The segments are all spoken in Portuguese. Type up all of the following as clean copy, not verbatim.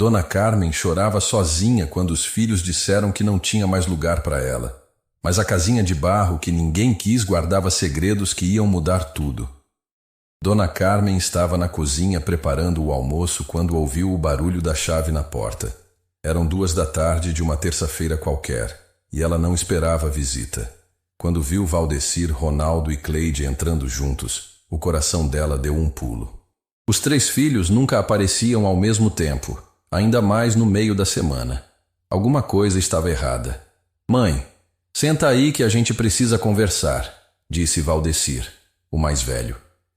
Dona Carmen chorava sozinha quando os filhos disseram que não tinha mais lugar para ela. Mas a casinha de barro que ninguém quis guardava segredos que iam mudar tudo. Dona Carmen estava na cozinha preparando o almoço quando ouviu o barulho da chave na porta. Eram 2 da tarde de uma terça-feira qualquer, e ela não esperava a visita. Quando viu Valdecir, Ronaldo e Cleide entrando juntos, o coração dela deu um pulo. Os 3 filhos nunca apareciam ao mesmo tempo, ainda mais no meio da semana. Alguma coisa estava errada. «Mãe, senta aí que a gente precisa conversar», disse Valdecir, o mais velho,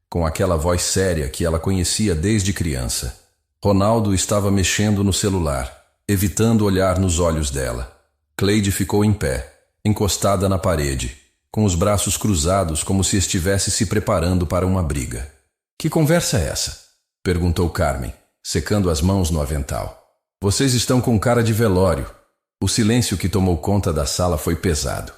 com aquela voz séria que ela conhecia desde criança. Ronaldo estava mexendo no celular, evitando olhar nos olhos dela. Cleide ficou em pé, encostada na parede, com os braços cruzados como se estivesse se preparando para uma briga. «Que conversa é essa?», perguntou Carmen, secando as mãos no avental. «Vocês estão com cara de velório». O silêncio que tomou conta da sala foi pesado.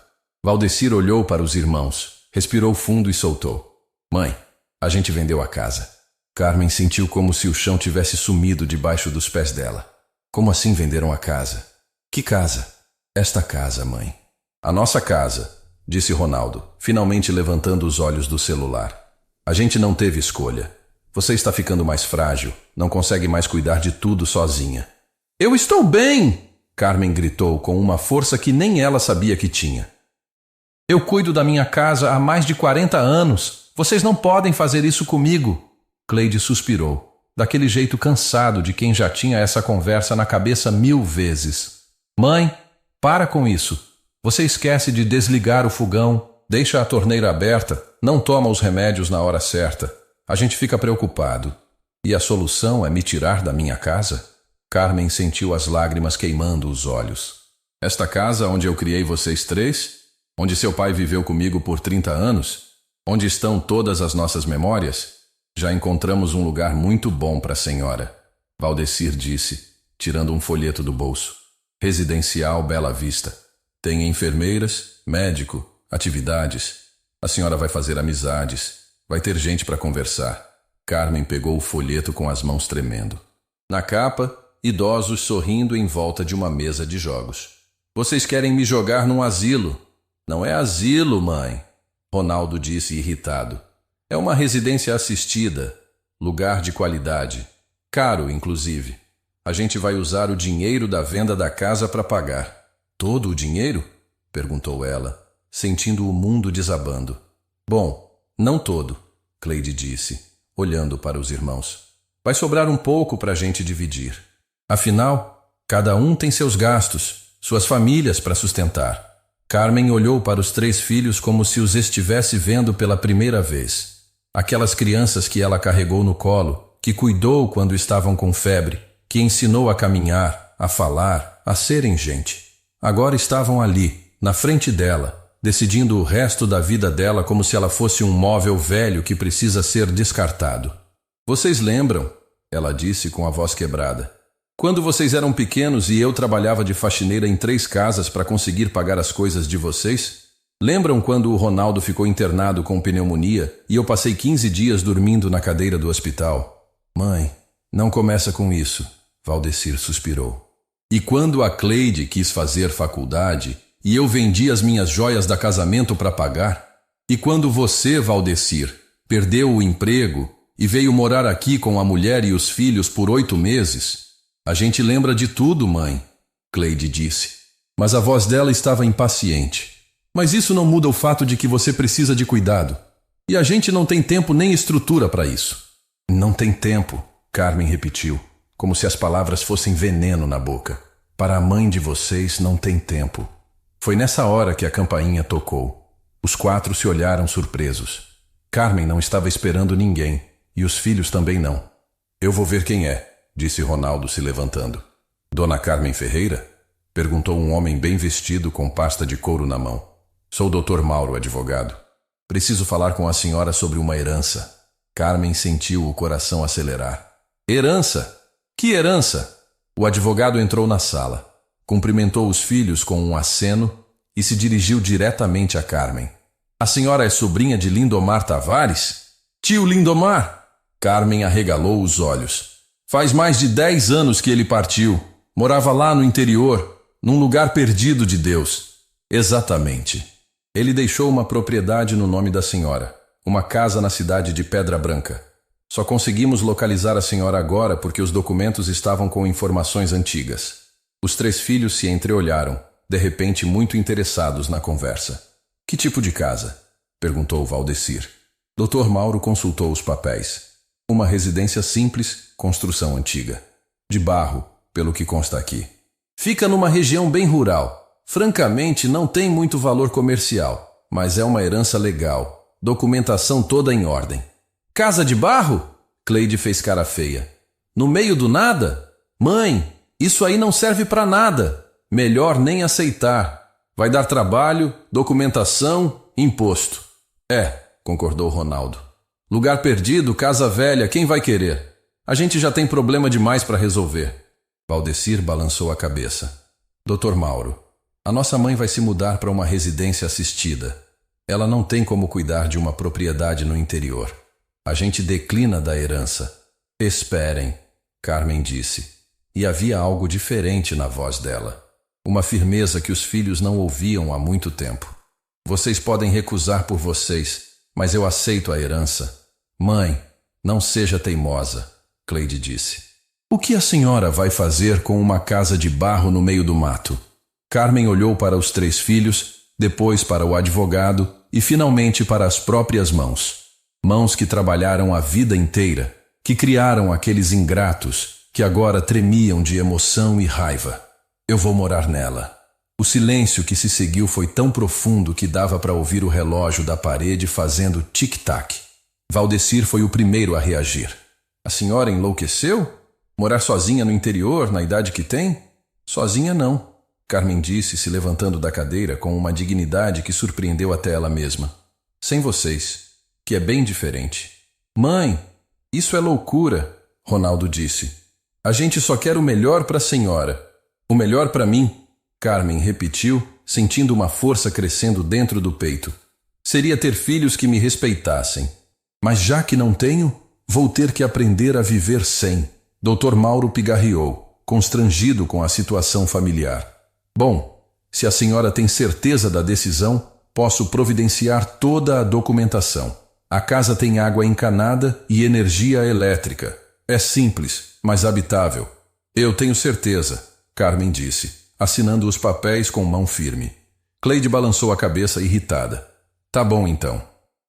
Valdecir olhou para os irmãos, respirou fundo e soltou. «Mãe, a gente vendeu a casa». Carmen sentiu como se o chão tivesse sumido debaixo dos pés dela. «Como assim venderam a casa?» «Que casa?» «Esta casa, mãe». «A nossa casa», disse Ronaldo, finalmente levantando os olhos do celular. «A gente não teve escolha. Você está ficando mais frágil, não consegue mais cuidar de tudo sozinha». «Eu estou bem!» Carmen gritou com uma força que nem ela sabia que tinha. «Eu cuido da minha casa há mais de 40 anos. Vocês não podem fazer isso comigo». Cleide suspirou, daquele jeito cansado de quem já tinha essa conversa na cabeça 1000 vezes. «Mãe, para com isso. Você esquece de desligar o fogão, deixa a torneira aberta, não toma os remédios na hora certa. A gente fica preocupado. E a solução é me tirar da minha casa?» Carmen sentiu as lágrimas queimando os olhos. «Esta casa onde eu criei vocês 3? Onde seu pai viveu comigo por 30 anos? Onde estão todas as nossas memórias? Já encontramos um lugar muito bom para a senhora», Valdecir disse, tirando um folheto do bolso. «Residencial Bela Vista. Tem enfermeiras, médico, atividades. A senhora vai fazer amizades. Vai ter gente para conversar». Carmen pegou o folheto com as mãos tremendo. Na capa, idosos sorrindo em volta de uma mesa de jogos. «Vocês querem me jogar num asilo?» «Não é asilo, mãe», Ronaldo disse irritado. «É uma residência assistida, lugar de qualidade. Caro, inclusive. A gente vai usar o dinheiro da venda da casa para pagar». «Todo o dinheiro?» perguntou ela, sentindo o mundo desabando. «Bom, não todo», Cleide disse, olhando para os irmãos. «Vai sobrar um pouco para a gente dividir. Afinal, cada um tem seus gastos, suas famílias para sustentar». Carmen olhou para os 3 filhos como se os estivesse vendo pela primeira vez. Aquelas crianças que ela carregou no colo, que cuidou quando estavam com febre, que ensinou a caminhar, a falar, a serem gente. Agora estavam ali, na frente dela, decidindo o resto da vida dela como se ela fosse um móvel velho que precisa ser descartado. «Vocês lembram?» ela disse com a voz quebrada. «Quando vocês eram pequenos e eu trabalhava de faxineira em 3 casas para conseguir pagar as coisas de vocês? Lembram quando o Ronaldo ficou internado com pneumonia e eu passei 15 dias dormindo na cadeira do hospital?» «Mãe, não começa com isso», Valdecir suspirou. «E quando a Cleide quis fazer faculdade e eu vendi as minhas joias da casamento para pagar? E quando você, Valdecir, perdeu o emprego e veio morar aqui com a mulher e os filhos por 8 meses? A gente lembra de tudo, mãe», Cleide disse. Mas a voz dela estava impaciente. «Mas isso não muda o fato de que você precisa de cuidado. E a gente não tem tempo nem estrutura para isso». «Não tem tempo», Carmen repetiu, como se as palavras fossem veneno na boca. «Para a mãe de vocês não tem tempo». Foi nessa hora que a campainha tocou. Os 4 se olharam surpresos. Carmen não estava esperando ninguém, e os filhos também não. «Eu vou ver quem é», disse Ronaldo se levantando. «Dona Carmen Ferreira?» perguntou um homem bem vestido com pasta de couro na mão. «Sou o Dr. Mauro, advogado. Preciso falar com a senhora sobre uma herança». Carmen sentiu o coração acelerar. «Herança? Que herança?» O advogado entrou na sala, cumprimentou os filhos com um aceno e se dirigiu diretamente a Carmen. «A senhora é sobrinha de Lindomar Tavares? Tio Lindomar?» Carmen arregalou os olhos. Faz mais de 10 anos que ele partiu. Morava lá no interior, num lugar perdido de Deus. Exatamente. Ele deixou uma propriedade no nome da senhora, uma casa na cidade de Pedra Branca. Só conseguimos localizar a senhora agora porque os documentos estavam com informações antigas. Os 3 filhos se entreolharam, de repente muito interessados na conversa. Que tipo de casa? Perguntou Valdecir. Dr. Mauro consultou os papéis. Uma residência simples, construção antiga. De barro, pelo que consta aqui. Fica numa região bem rural. Francamente, não tem muito valor comercial, mas é uma herança legal. Documentação toda em ordem. Casa de barro? Cleide fez cara feia. No meio do nada? Mãe, isso aí não serve para nada. Melhor nem aceitar. Vai dar trabalho, documentação, imposto. É, concordou Ronaldo. Lugar perdido, casa velha, quem vai querer? A gente já tem problema demais para resolver. Valdecir balançou a cabeça. Dr. Mauro, a nossa mãe vai se mudar para uma residência assistida. Ela não tem como cuidar de uma propriedade no interior. A gente declina da herança. Esperem, Carmen disse. E havia algo diferente na voz dela. Uma firmeza que os filhos não ouviam há muito tempo. Vocês podem recusar por vocês, mas eu aceito a herança. Mãe, não seja teimosa, Cleide disse. O que a senhora vai fazer com uma casa de barro no meio do mato? Carmen olhou para os 3 filhos, depois para o advogado e finalmente para as próprias mãos. Mãos que trabalharam a vida inteira, que criaram aqueles ingratos, que agora tremiam de emoção e raiva. Eu vou morar nela. O silêncio que se seguiu foi tão profundo que dava para ouvir o relógio da parede fazendo tic-tac. Valdecir foi o primeiro a reagir. A senhora enlouqueceu? Morar sozinha no interior, na idade que tem? Sozinha não, Carmen disse, se levantando da cadeira com uma dignidade que surpreendeu até ela mesma. Sem vocês, que é bem diferente. Mãe, isso é loucura, Ronaldo disse. A gente só quer o melhor para a senhora. O melhor para mim, Carmen repetiu, sentindo uma força crescendo dentro do peito. Seria ter filhos que me respeitassem. Mas já que não tenho, vou ter que aprender a viver sem. Dr. Mauro pigarreou, constrangido com a situação familiar. Bom, se a senhora tem certeza da decisão, posso providenciar toda a documentação. A casa tem água encanada e energia elétrica. É simples, mas habitável. Eu tenho certeza, Carmen disse, assinando os papéis com mão firme. Cleide balançou a cabeça irritada. Tá bom então.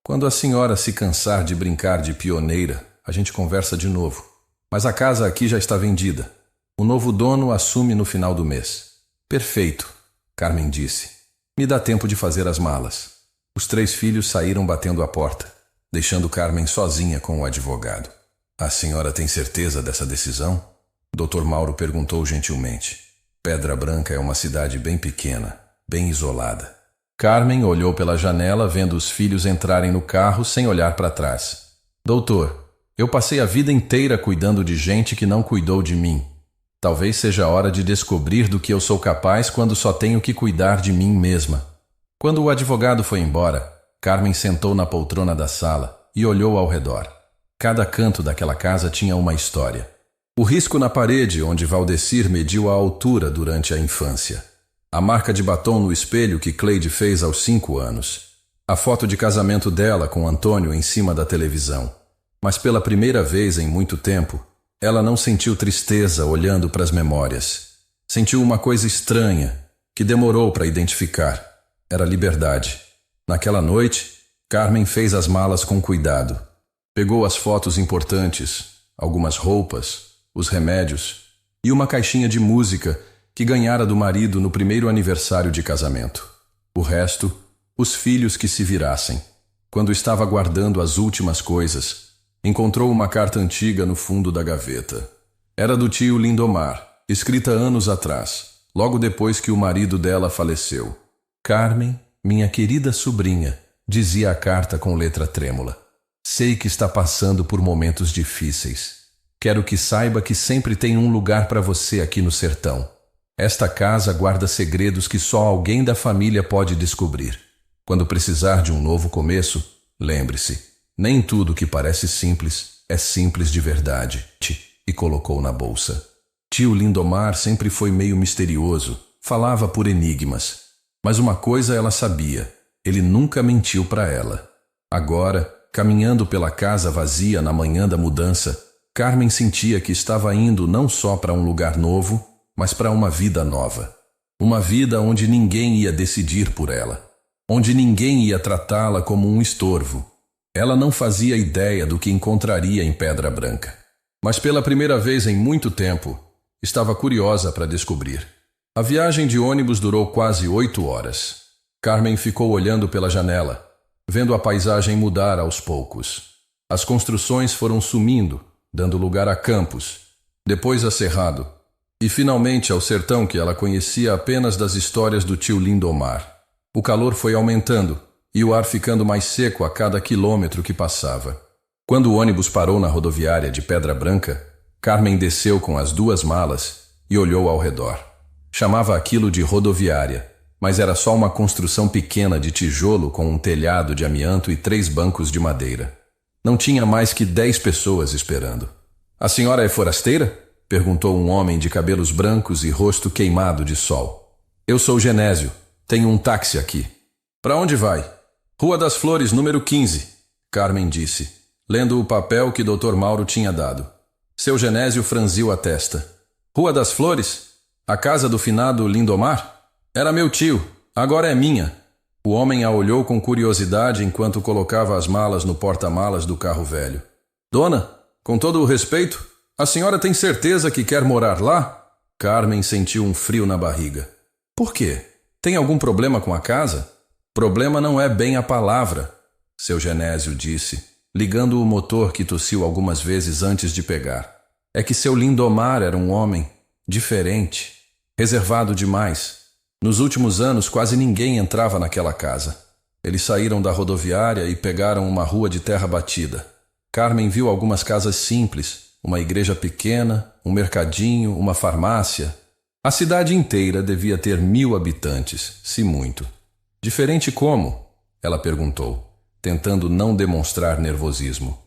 Quando a senhora se cansar de brincar de pioneira, a gente conversa de novo. Mas a casa aqui já está vendida. O novo dono assume no final do mês. Perfeito, Carmen disse. Me dá tempo de fazer as malas. Os 3 filhos saíram batendo a porta, deixando Carmen sozinha com o advogado. A senhora tem certeza dessa decisão? Dr. Mauro perguntou gentilmente. Pedra Branca é uma cidade bem pequena, bem isolada. Carmen olhou pela janela vendo os filhos entrarem no carro sem olhar para trás. Doutor, eu passei a vida inteira cuidando de gente que não cuidou de mim. Talvez seja a hora de descobrir do que eu sou capaz quando só tenho que cuidar de mim mesma. Quando o advogado foi embora, Carmen sentou na poltrona da sala e olhou ao redor. Cada canto daquela casa tinha uma história. O risco na parede onde Valdecir mediu a altura durante a infância. A marca de batom no espelho que Cleide fez aos 5 anos. A foto de casamento dela com Antônio em cima da televisão. Mas pela primeira vez em muito tempo, ela não sentiu tristeza olhando para as memórias. Sentiu uma coisa estranha, que demorou para identificar. Era liberdade. Naquela noite, Carmen fez as malas com cuidado. Pegou as fotos importantes, algumas roupas, os remédios e uma caixinha de música que ganhara do marido no primeiro aniversário de casamento. O resto, os filhos que se virassem. Quando estava guardando as últimas coisas, encontrou uma carta antiga no fundo da gaveta. Era do tio Lindomar, escrita anos atrás, logo depois que o marido dela faleceu. Carmen, minha querida sobrinha, dizia a carta com letra trêmula. Sei que está passando por momentos difíceis. Quero que saiba que sempre tem um lugar para você aqui no sertão. Esta casa guarda segredos que só alguém da família pode descobrir. Quando precisar de um novo começo, lembre-se, nem tudo que parece simples é simples de verdade. e colocou na bolsa. Tio Lindomar sempre foi meio misterioso, falava por enigmas. Mas uma coisa ela sabia, ele nunca mentiu para ela. Agora, caminhando pela casa vazia na manhã da mudança, Carmen sentia que estava indo não só para um lugar novo, mas para uma vida nova. Uma vida onde ninguém ia decidir por ela, onde ninguém ia tratá-la como um estorvo. Ela não fazia ideia do que encontraria em Pedra Branca. Mas pela primeira vez em muito tempo, estava curiosa para descobrir. A viagem de ônibus durou quase 8 horas. Carmen ficou olhando pela janela, vendo a paisagem mudar aos poucos. As construções foram sumindo, dando lugar a campos, depois a cerrado, e finalmente ao sertão que ela conhecia apenas das histórias do tio Lindomar. O calor foi aumentando e o ar ficando mais seco a cada quilômetro que passava. Quando o ônibus parou na rodoviária de Pedra Branca, Carmen desceu com as 2 malas e olhou ao redor. Chamava aquilo de rodoviária, mas era só uma construção pequena de tijolo com um telhado de amianto e 3 bancos de madeira. Não tinha mais que 10 pessoas esperando. "A senhora é forasteira?" perguntou um homem de cabelos brancos e rosto queimado de sol. "Eu sou Genésio. Tenho um táxi aqui." "Para onde vai?" "Rua das Flores, número 15, Carmen disse, lendo o papel que Dr. Mauro tinha dado. Seu Genésio franziu a testa. "Rua das Flores? A casa do finado Lindomar? Era meu tio, agora é minha." O homem a olhou com curiosidade enquanto colocava as malas no porta-malas do carro velho. "Dona, com todo o respeito, a senhora tem certeza que quer morar lá?" Carmen sentiu um frio na barriga. "Por quê? Tem algum problema com a casa?" "Problema não é bem a palavra", seu Genésio disse, ligando o motor que tossiu algumas vezes antes de pegar. "É que seu Lindomar era um homem diferente, reservado demais. Nos últimos anos quase ninguém entrava naquela casa. Eles saíram da rodoviária e pegaram uma rua de terra batida. Carmen viu algumas casas simples, uma igreja pequena, um mercadinho, uma farmácia. A cidade inteira devia ter 1000 habitantes, se muito." "Diferente como?" ela perguntou, tentando não demonstrar nervosismo.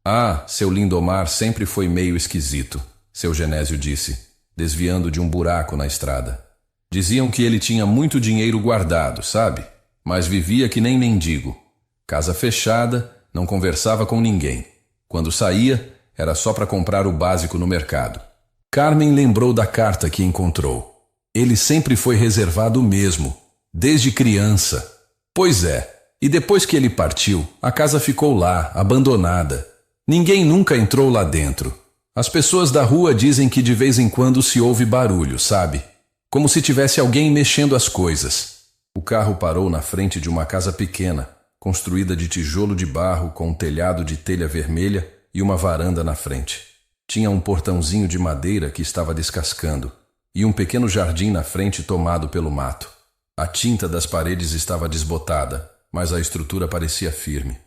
"Ah, seu Lindomar sempre foi meio esquisito", seu Genésio disse, desviando de um buraco na estrada. "Diziam que ele tinha muito dinheiro guardado, sabe? Mas vivia que nem mendigo. Casa fechada, não conversava com ninguém. Quando saía, era só para comprar o básico no mercado." Carmen lembrou da carta que encontrou. Ele sempre foi reservado mesmo, desde criança. Pois é, e depois que ele partiu, a casa ficou lá, abandonada. Ninguém nunca entrou lá dentro. As pessoas da rua dizem que de vez em quando se ouve barulho, sabe? Como se tivesse alguém mexendo as coisas. O carro parou na frente de uma casa pequena, construída de tijolo de barro com um telhado de telha vermelha e uma varanda na frente. Tinha um portãozinho de madeira que estava descascando e um pequeno jardim na frente tomado pelo mato. A tinta das paredes estava desbotada, mas a estrutura parecia firme.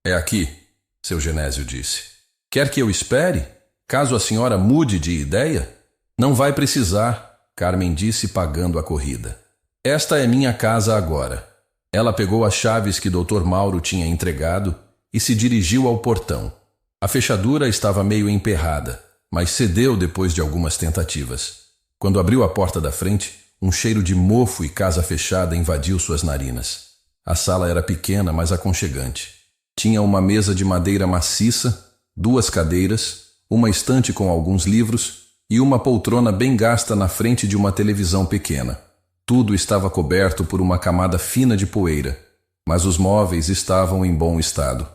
"É aqui", seu Genésio disse. "Quer que eu espere? Caso a senhora mude de ideia?" "Não vai precisar", Carmen disse, pagando a corrida. "Esta é minha casa agora." Ela pegou as chaves que Dr. Mauro tinha entregado e se dirigiu ao portão. A fechadura estava meio emperrada, mas cedeu depois de algumas tentativas. Quando abriu a porta da frente, um cheiro de mofo e casa fechada invadiu suas narinas. A sala era pequena, mas aconchegante. Tinha uma mesa de madeira maciça, 2 cadeiras, uma estante com alguns livros e uma poltrona bem gasta na frente de uma televisão pequena. Tudo estava coberto por uma camada fina de poeira, mas os móveis estavam em bom estado.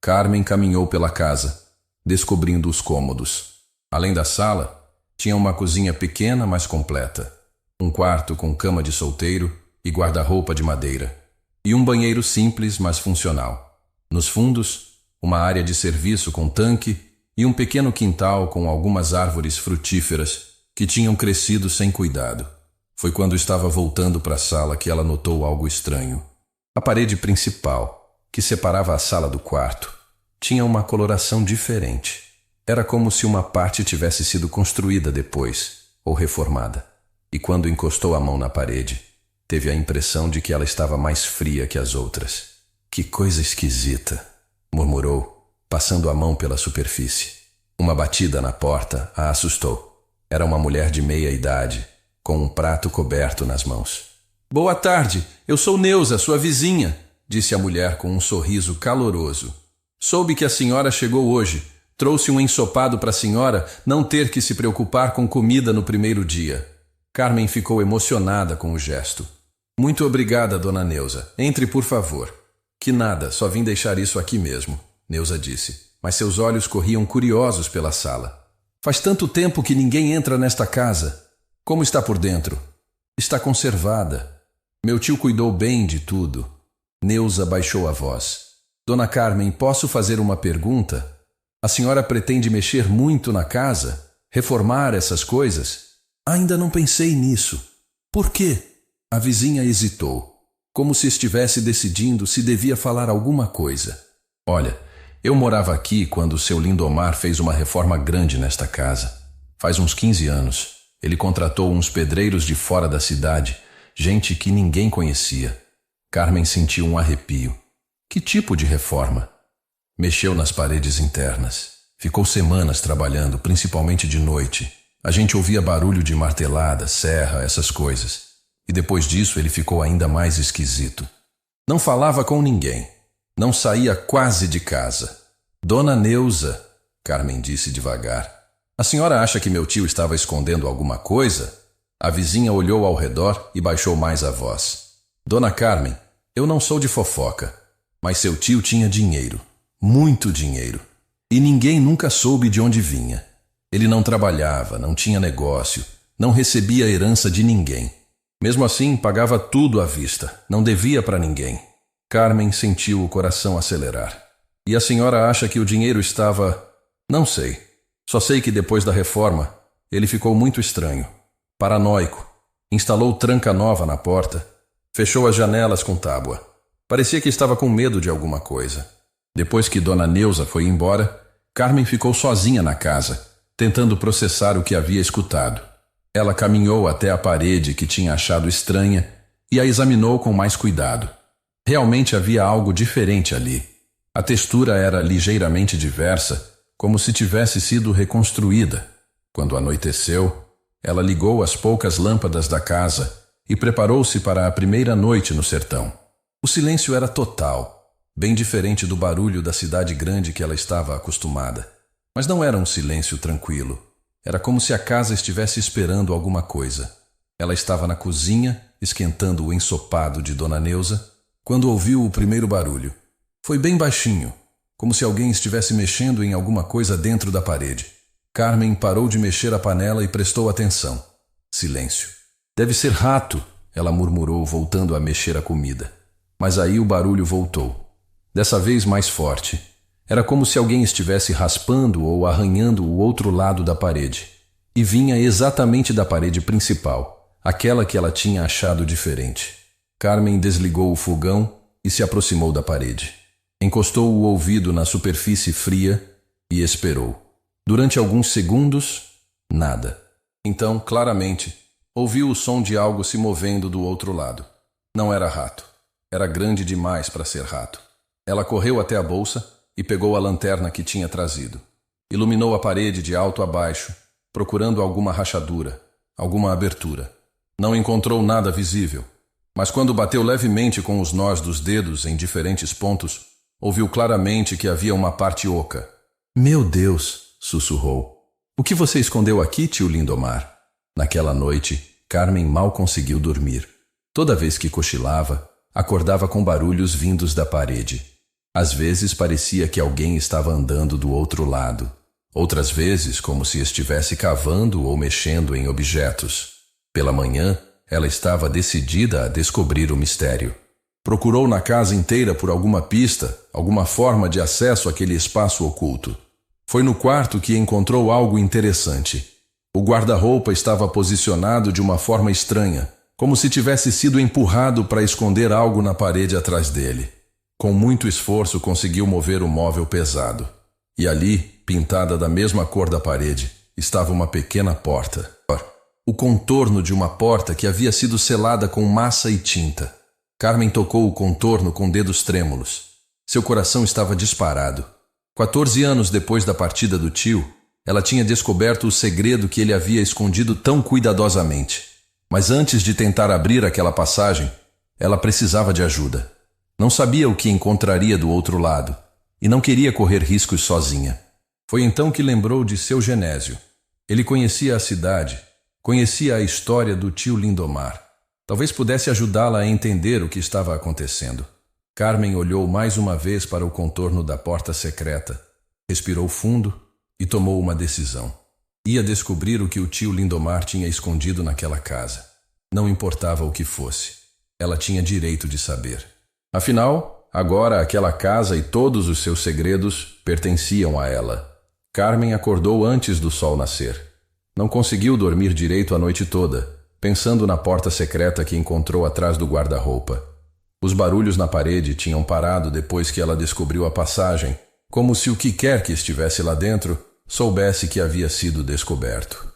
Carmen caminhou pela casa, descobrindo os cômodos. Além da sala, tinha uma cozinha pequena, mas completa. Um quarto com cama de solteiro e guarda-roupa de madeira. E um banheiro simples, mas funcional. Nos fundos, uma área de serviço com tanque e um pequeno quintal com algumas árvores frutíferas que tinham crescido sem cuidado. Foi quando estava voltando para a sala que ela notou algo estranho. A parede principal, que separava a sala do quarto, tinha uma coloração diferente. Era como se uma parte tivesse sido construída depois, ou reformada. E quando encostou a mão na parede, teve a impressão de que ela estava mais fria que as outras. "Que coisa esquisita", murmurou, passando a mão pela superfície. Uma batida na porta a assustou. Era uma mulher de meia idade, com um prato coberto nas mãos. "Boa tarde, eu sou Neuza, sua vizinha", disse a mulher com um sorriso caloroso. "Soube que a senhora chegou hoje. Trouxe um ensopado para a senhora não ter que se preocupar com comida no primeiro dia." Carmen ficou emocionada com o gesto. "Muito obrigada, dona Neuza. Entre, por favor." "Que nada, só vim deixar isso aqui mesmo", Neuza disse, mas seus olhos corriam curiosos pela sala. "Faz tanto tempo que ninguém entra nesta casa. Como está por dentro?" "Está conservada. Meu tio cuidou bem de tudo." Neuza baixou a voz. "Dona Carmen, posso fazer uma pergunta? A senhora pretende mexer muito na casa? Reformar essas coisas?" "Ainda não pensei nisso." "Por quê?" A vizinha hesitou, como se estivesse decidindo se devia falar alguma coisa. "Olha, eu morava aqui quando o seu Lindomar fez uma reforma grande nesta casa. Faz uns 15 anos. Ele contratou uns pedreiros de fora da cidade, gente que ninguém conhecia." Carmen sentiu um arrepio. "Que tipo de reforma?" "Mexeu nas paredes internas. Ficou semanas trabalhando, principalmente de noite. A gente ouvia barulho de martelada, serra, essas coisas. E depois disso ele ficou ainda mais esquisito. Não falava com ninguém. Não saía quase de casa." "Dona Neuza", Carmen disse devagar, "a senhora acha que meu tio estava escondendo alguma coisa?" A vizinha olhou ao redor e baixou mais a voz. "Dona Carmen, eu não sou de fofoca, mas seu tio tinha dinheiro. Muito dinheiro. E ninguém nunca soube de onde vinha. Ele não trabalhava, não tinha negócio, não recebia herança de ninguém. Mesmo assim, pagava tudo à vista, não devia para ninguém." Carmen sentiu o coração acelerar. "E a senhora acha que o dinheiro estava... Não sei. Só sei que depois da reforma, ele ficou muito estranho. Paranoico. Instalou tranca nova na porta. Fechou as janelas com tábua. Parecia que estava com medo de alguma coisa. Depois que Dona Neuza foi embora, Carmen ficou sozinha na casa, tentando processar o que havia escutado. Ela caminhou até a parede que tinha achado estranha e a examinou com mais cuidado. Realmente havia algo diferente ali. A textura era ligeiramente diversa, como se tivesse sido reconstruída. Quando anoiteceu, ela ligou as poucas lâmpadas da casa e preparou-se para a primeira noite no sertão. O silêncio era total, bem diferente do barulho da cidade grande que ela estava acostumada. Mas não era um silêncio tranquilo. Era como se a casa estivesse esperando alguma coisa. Ela estava na cozinha, esquentando o ensopado de Dona Neuza, quando ouviu o primeiro barulho. Foi bem baixinho, como se alguém estivesse mexendo em alguma coisa dentro da parede. Carmen parou de mexer a panela e prestou atenção. Silêncio. "Deve ser rato", ela murmurou, voltando a mexer a comida. Mas aí o barulho voltou. Dessa vez mais forte. Era como se alguém estivesse raspando ou arranhando o outro lado da parede. E vinha exatamente da parede principal, aquela que ela tinha achado diferente. Carmen desligou o fogão e se aproximou da parede. Encostou o ouvido na superfície fria e esperou. Durante alguns segundos, nada. Então, claramente, ouviu o som de algo se movendo do outro lado. Não era rato. Era grande demais para ser rato. Ela correu até a bolsa e pegou a lanterna que tinha trazido. Iluminou a parede de alto a baixo, procurando alguma rachadura, alguma abertura. Não encontrou nada visível, mas quando bateu levemente com os nós dos dedos em diferentes pontos, ouviu claramente que havia uma parte oca. "Meu Deus!" sussurrou. "O que você escondeu aqui, tio Lindomar?" Naquela noite, Carmen mal conseguiu dormir. Toda vez que cochilava, acordava com barulhos vindos da parede. Às vezes parecia que alguém estava andando do outro lado. Outras vezes, como se estivesse cavando ou mexendo em objetos. Pela manhã, ela estava decidida a descobrir o mistério. Procurou na casa inteira por alguma pista, alguma forma de acesso àquele espaço oculto. Foi no quarto que encontrou algo interessante. O guarda-roupa estava posicionado de uma forma estranha, como se tivesse sido empurrado para esconder algo na parede atrás dele. Com muito esforço conseguiu mover o móvel pesado. E ali, pintada da mesma cor da parede, estava uma pequena porta. O contorno de uma porta que havia sido selada com massa e tinta. Carmen tocou o contorno com dedos trêmulos. Seu coração estava disparado. 14 anos depois da partida do tio, Ela tinha descoberto o segredo que ele havia escondido tão cuidadosamente. Mas antes de tentar abrir aquela passagem, ela precisava de ajuda. Não sabia o que encontraria do outro lado e não queria correr riscos sozinha. Foi então que lembrou de seu Genésio. Ele conhecia a cidade, conhecia a história do tio Lindomar. Talvez pudesse ajudá-la a entender o que estava acontecendo. Carmen olhou mais uma vez para o contorno da porta secreta, respirou fundo e tomou uma decisão. Ia descobrir o que o tio Lindomar tinha escondido naquela casa. Não importava o que fosse. Ela tinha direito de saber. Afinal, agora aquela casa e todos os seus segredos pertenciam a ela. Carmen acordou antes do sol nascer. Não conseguiu dormir direito a noite toda, pensando na porta secreta que encontrou atrás do guarda-roupa. Os barulhos na parede tinham parado depois que ela descobriu a passagem, como se o que quer que estivesse lá dentro soubesse que havia sido descoberto.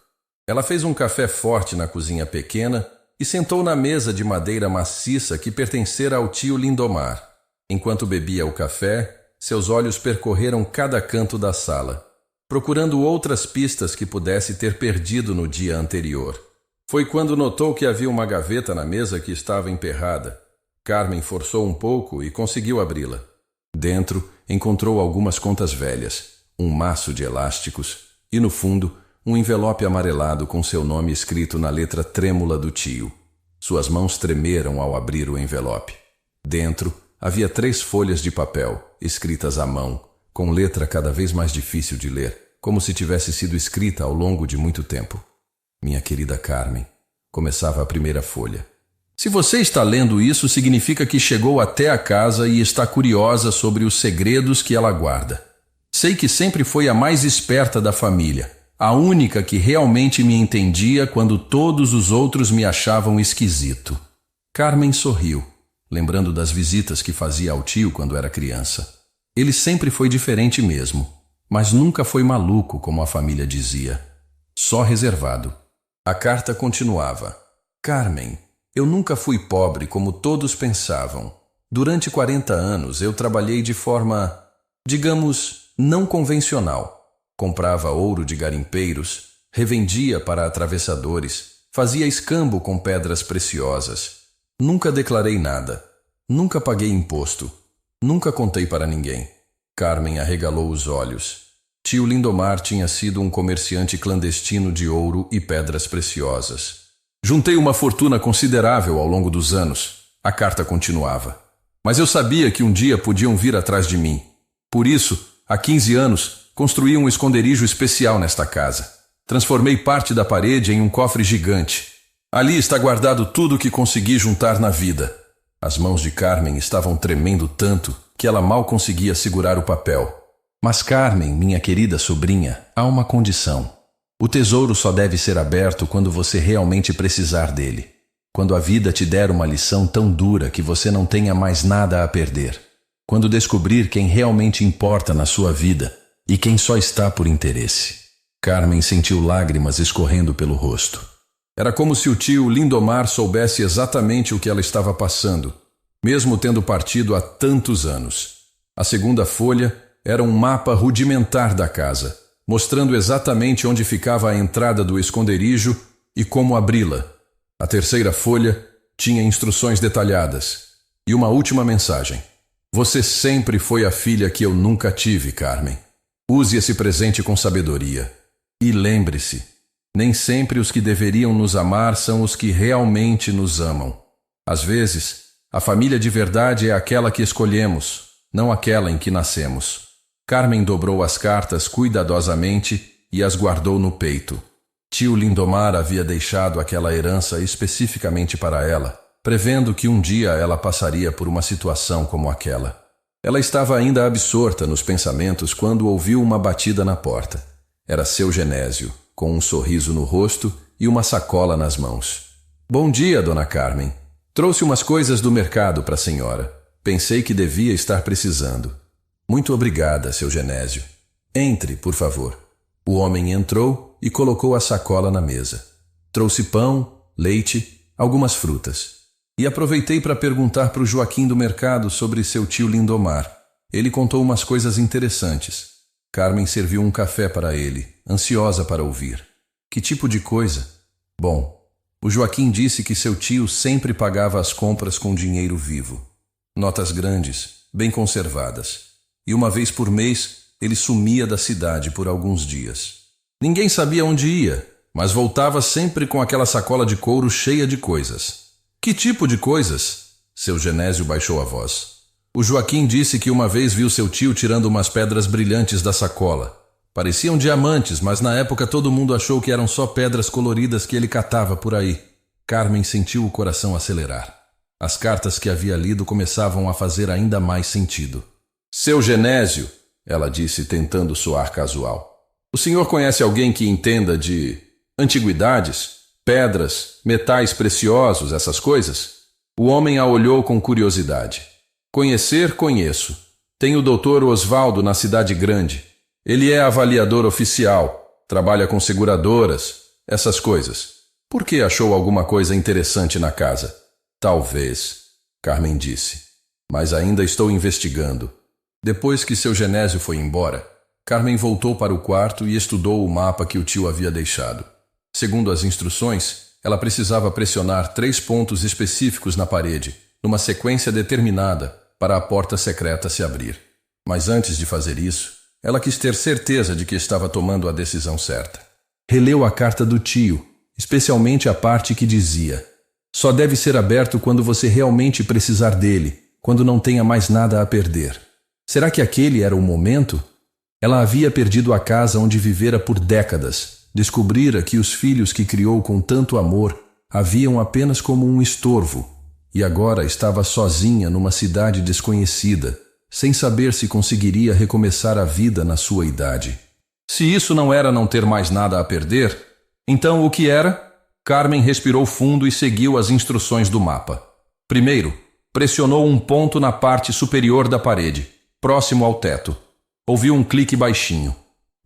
Ela fez um café forte na cozinha pequena e sentou na mesa de madeira maciça que pertencera ao tio Lindomar. Enquanto bebia o café, seus olhos percorreram cada canto da sala, procurando outras pistas que pudesse ter perdido no dia anterior. Foi quando notou que havia uma gaveta na mesa que estava emperrada. Carmen forçou um pouco e conseguiu abri-la. Dentro, encontrou algumas contas velhas, um maço de elásticos e, no fundo, um envelope amarelado com seu nome escrito na letra trêmula do tio. Suas mãos tremeram ao abrir o envelope. Dentro, havia 3 folhas de papel, escritas à mão, com letra cada vez mais difícil de ler, como se tivesse sido escrita ao longo de muito tempo. Minha querida Carmen, começava a primeira folha. Se você está lendo isso, significa que chegou até a casa e está curiosa sobre os segredos que ela guarda. Sei que sempre foi a mais esperta da família, a única que realmente me entendia quando todos os outros me achavam esquisito. Carmen sorriu, lembrando das visitas que fazia ao tio quando era criança. Ele sempre foi diferente mesmo, mas nunca foi maluco, como a família dizia. Só reservado. A carta continuava. Carmen, eu nunca fui pobre como todos pensavam. Durante 40 anos eu trabalhei de forma, digamos, não convencional. Comprava ouro de garimpeiros, revendia para atravessadores, fazia escambo com pedras preciosas. Nunca declarei nada. Nunca paguei imposto. Nunca contei para ninguém. Carmen arregalou os olhos. Tio Lindomar tinha sido um comerciante clandestino de ouro e pedras preciosas. Juntei uma fortuna considerável ao longo dos anos. A carta continuava. Mas eu sabia que um dia podiam vir atrás de mim. Por isso, há 15 anos, construí um esconderijo especial nesta casa. Transformei parte da parede em um cofre gigante. Ali está guardado tudo o que consegui juntar na vida. As mãos de Carmen estavam tremendo tanto que ela mal conseguia segurar o papel. Mas Carmen, minha querida sobrinha, há uma condição. O tesouro só deve ser aberto quando você realmente precisar dele. Quando a vida te der uma lição tão dura que você não tenha mais nada a perder. Quando descobrir quem realmente importa na sua vida e quem só está por interesse. Carmen sentiu lágrimas escorrendo pelo rosto. Era como se o tio Lindomar soubesse exatamente o que ela estava passando, mesmo tendo partido há tantos anos. A segunda folha era um mapa rudimentar da casa, mostrando exatamente onde ficava a entrada do esconderijo e como abri-la. A terceira folha tinha instruções detalhadas e uma última mensagem. Você sempre foi a filha que eu nunca tive, Carmen. Use esse presente com sabedoria. E lembre-se, nem sempre os que deveriam nos amar são os que realmente nos amam. Às vezes, a família de verdade é aquela que escolhemos, não aquela em que nascemos. Carmen dobrou as cartas cuidadosamente e as guardou no peito. Tio Lindomar havia deixado aquela herança especificamente para ela, prevendo que um dia ela passaria por uma situação como aquela. Ela estava ainda absorta nos pensamentos quando ouviu uma batida na porta. Era seu Genésio, com um sorriso no rosto e uma sacola nas mãos. Bom dia, dona Carmen. Trouxe umas coisas do mercado para a senhora. Pensei que devia estar precisando. Muito obrigada, seu Genésio. Entre, por favor. O homem entrou e colocou a sacola na mesa. Trouxe pão, leite, algumas frutas. E aproveitei para perguntar para o Joaquim do mercado sobre seu tio Lindomar. Ele contou umas coisas interessantes. Carmen serviu um café para ele, ansiosa para ouvir. Que tipo de coisa? Bom, o Joaquim disse que seu tio sempre pagava as compras com dinheiro vivo. Notas grandes, bem conservadas. E uma vez por mês, ele sumia da cidade por alguns dias. Ninguém sabia onde ia, mas voltava sempre com aquela sacola de couro cheia de coisas. Que tipo de coisas? Seu Genésio baixou a voz. O Joaquim disse que uma vez viu seu tio tirando umas pedras brilhantes da sacola. Pareciam diamantes, mas na época todo mundo achou que eram só pedras coloridas que ele catava por aí. Carmen sentiu o coração acelerar. As cartas que havia lido começavam a fazer ainda mais sentido. Seu Genésio, ela disse tentando soar casual. O senhor conhece alguém que entenda de antiguidades, pedras, metais preciosos, essas coisas? O homem a olhou com curiosidade. Conhecer, conheço. Tem o Dr. Osvaldo na cidade grande. Ele é avaliador oficial, trabalha com seguradoras, essas coisas. Por que achou alguma coisa interessante na casa? Talvez, Carmen disse. Mas ainda estou investigando. Depois que seu Genésio foi embora, Carmen voltou para o quarto e estudou o mapa que o tio havia deixado. Segundo as instruções, ela precisava pressionar 3 pontos específicos na parede, numa sequência determinada, para a porta secreta se abrir. Mas antes de fazer isso, ela quis ter certeza de que estava tomando a decisão certa. Releu a carta do tio, especialmente a parte que dizia: só deve ser aberto quando você realmente precisar dele, quando não tenha mais nada a perder. Será que aquele era o momento? Ela havia perdido a casa onde vivera por décadas. Descobrira que os filhos que criou com tanto amor haviam apenas como um estorvo, e agora estava sozinha numa cidade desconhecida, sem saber se conseguiria recomeçar a vida na sua idade. Se isso não era não ter mais nada a perder, então o que era? Carmen respirou fundo e seguiu as instruções do mapa. Primeiro, pressionou um ponto na parte superior da parede, próximo ao teto. Ouviu um clique baixinho.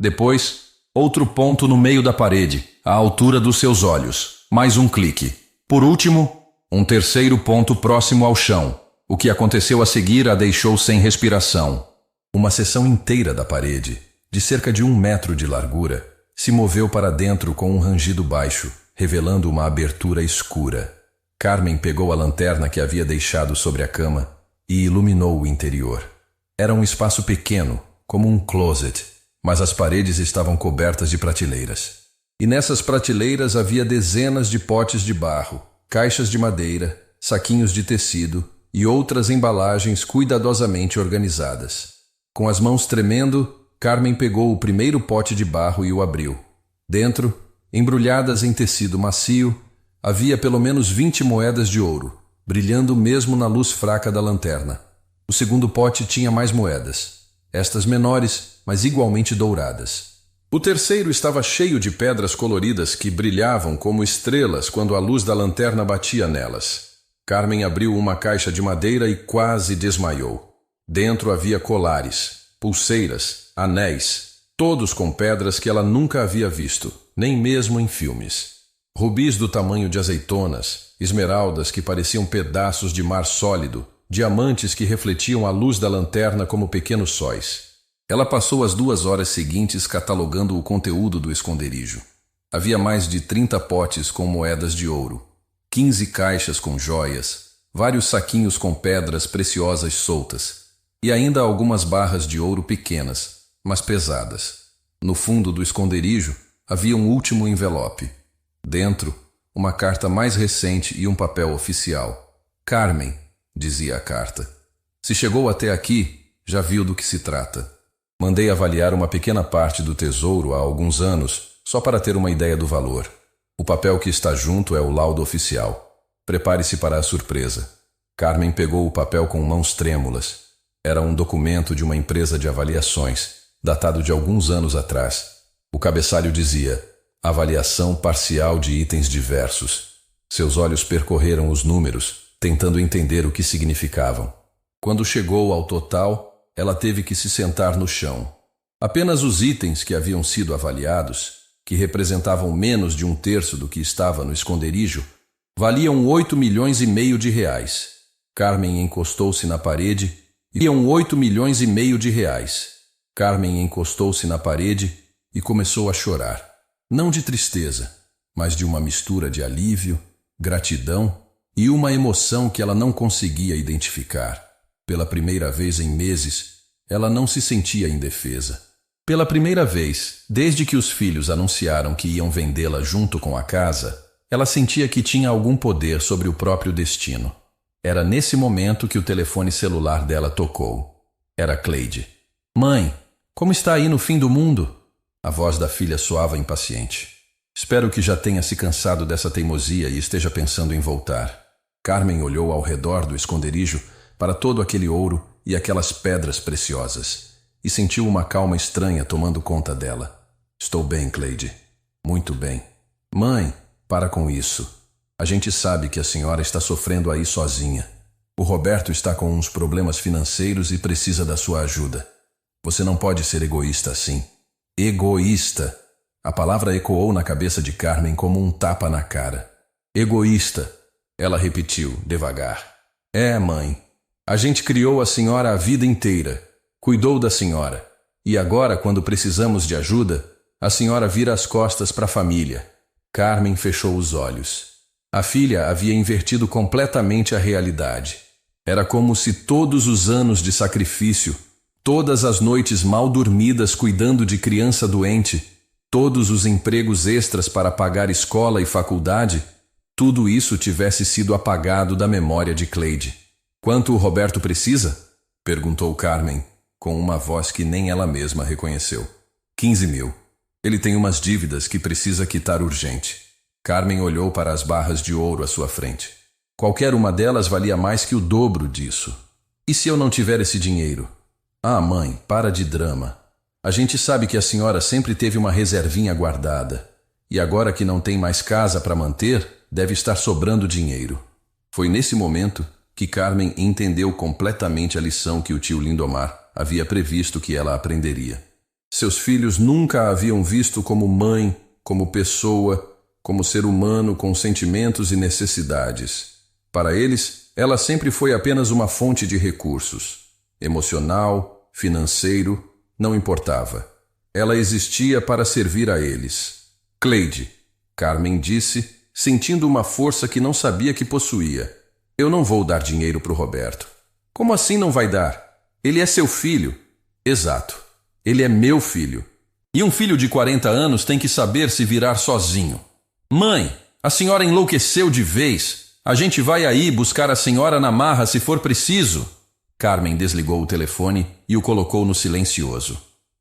Depois, outro ponto no meio da parede, à altura dos seus olhos. Mais um clique. Por último, um terceiro ponto próximo ao chão. O que aconteceu a seguir a deixou sem respiração. Uma seção inteira da parede, de cerca de 1 metro de largura, se moveu para dentro com um rangido baixo, revelando uma abertura escura. Carmen pegou a lanterna que havia deixado sobre a cama e iluminou o interior. Era um espaço pequeno, como um closet, mas as paredes estavam cobertas de prateleiras. E nessas prateleiras havia dezenas de potes de barro, caixas de madeira, saquinhos de tecido e outras embalagens cuidadosamente organizadas. Com as mãos tremendo, Carmen pegou o primeiro pote de barro e o abriu. Dentro, embrulhadas em tecido macio, havia pelo menos 20 moedas de ouro, brilhando mesmo na luz fraca da lanterna. O segundo pote tinha mais moedas, estas menores, mas igualmente douradas. O terceiro estava cheio de pedras coloridas que brilhavam como estrelas quando a luz da lanterna batia nelas. Carmen abriu uma caixa de madeira e quase desmaiou. Dentro havia colares, pulseiras, anéis, todos com pedras que ela nunca havia visto, nem mesmo em filmes. Rubis do tamanho de azeitonas, esmeraldas que pareciam pedaços de mar sólido, diamantes que refletiam a luz da lanterna como pequenos sóis. Ela passou as 2 horas seguintes catalogando o conteúdo do esconderijo. Havia mais de 30 potes com moedas de ouro, 15 caixas com joias, vários saquinhos com pedras preciosas soltas e ainda algumas barras de ouro pequenas, mas pesadas. No fundo do esconderijo havia um último envelope. Dentro, uma carta mais recente e um papel oficial. Carmen, dizia a carta. Se chegou até aqui, já viu do que se trata. Mandei avaliar uma pequena parte do tesouro há alguns anos, só para ter uma ideia do valor. O papel que está junto é o laudo oficial. Prepare-se para a surpresa. Carmen pegou o papel com mãos trêmulas. Era um documento de uma empresa de avaliações, datado de alguns anos atrás. O cabeçalho dizia: avaliação parcial de itens diversos. Seus olhos percorreram os números, tentando entender o que significavam. Quando chegou ao total, ela teve que se sentar no chão. Apenas os itens que haviam sido avaliados, que representavam menos de 1/3 do que estava no esconderijo, valiam 8,5 milhões de reais. Carmen encostou-se na parede e iam 8,5 milhões de reais. Carmen encostou-se na parede e começou a chorar. Não de tristeza, mas de uma mistura de alívio, gratidão e uma emoção que ela não conseguia identificar. Pela primeira vez em meses, ela não se sentia indefesa. Pela primeira vez, desde que os filhos anunciaram que iam vendê-la junto com a casa, ela sentia que tinha algum poder sobre o próprio destino. Era nesse momento que o telefone celular dela tocou. Era Cleide. Mãe, como está aí no fim do mundo? A voz da filha soava impaciente. Espero que já tenha se cansado dessa teimosia e esteja pensando em voltar. Carmen olhou ao redor do esconderijo para todo aquele ouro e aquelas pedras preciosas e sentiu uma calma estranha tomando conta dela. Estou bem, Cleide. Muito bem. Mãe, para com isso. A gente sabe que a senhora está sofrendo aí sozinha. O Roberto está com uns problemas financeiros e precisa da sua ajuda. Você não pode ser egoísta assim. Egoísta. A palavra ecoou na cabeça de Carmen como um tapa na cara. Egoísta. Ela repetiu, devagar. É, mãe. A gente criou a senhora a vida inteira. Cuidou da senhora. E agora, quando precisamos de ajuda, a senhora vira as costas para a família. Carmen fechou os olhos. A filha havia invertido completamente a realidade. Era como se todos os anos de sacrifício, todas as noites mal dormidas cuidando de criança doente, todos os empregos extras para pagar escola e faculdade, tudo isso tivesse sido apagado da memória de Cleide. Quanto o Roberto precisa? Perguntou Carmen, com uma voz que nem ela mesma reconheceu. 15 mil. Ele tem umas dívidas que precisa quitar urgente. Carmen olhou para as barras de ouro à sua frente. Qualquer uma delas valia mais que o dobro disso. E se eu não tiver esse dinheiro? Ah, mãe, para de drama. A gente sabe que a senhora sempre teve uma reservinha guardada. E agora que não tem mais casa para manter, deve estar sobrando dinheiro. Foi nesse momento que Carmen entendeu completamente a lição que o tio Lindomar havia previsto que ela aprenderia. Seus filhos nunca a haviam visto como mãe, como pessoa, como ser humano com sentimentos e necessidades. Para eles, ela sempre foi apenas uma fonte de recursos. Emocional, financeiro, não importava. Ela existia para servir a eles. Cleide, Carmen disse, sentindo uma força que não sabia que possuía. Eu não vou dar dinheiro para o Roberto. Como assim não vai dar? Ele é seu filho. Exato. Ele é meu filho. E um filho de 40 anos tem que saber se virar sozinho. Mãe, a senhora enlouqueceu de vez. A gente vai aí buscar a senhora na marra se for preciso. Carmen desligou o telefone e o colocou no silencioso.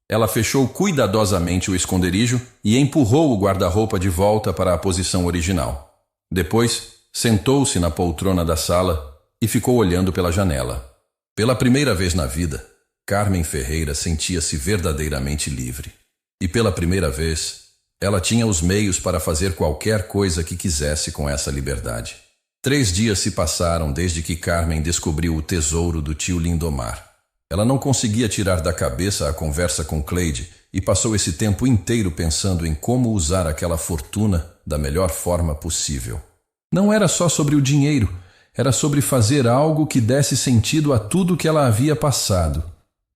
Ela fechou cuidadosamente o esconderijo e empurrou o guarda-roupa de volta para a posição original. Depois, sentou-se na poltrona da sala e ficou olhando pela janela. Pela primeira vez na vida, Carmen Ferreira sentia-se verdadeiramente livre. E pela primeira vez, ela tinha os meios para fazer qualquer coisa que quisesse com essa liberdade. 3 dias se passaram desde que Carmen descobriu o tesouro do tio Lindomar. Ela não conseguia tirar da cabeça a conversa com Cleide e passou esse tempo inteiro pensando em como usar aquela fortuna da melhor forma possível. Não era só sobre o dinheiro, era sobre fazer algo que desse sentido a tudo que ela havia passado.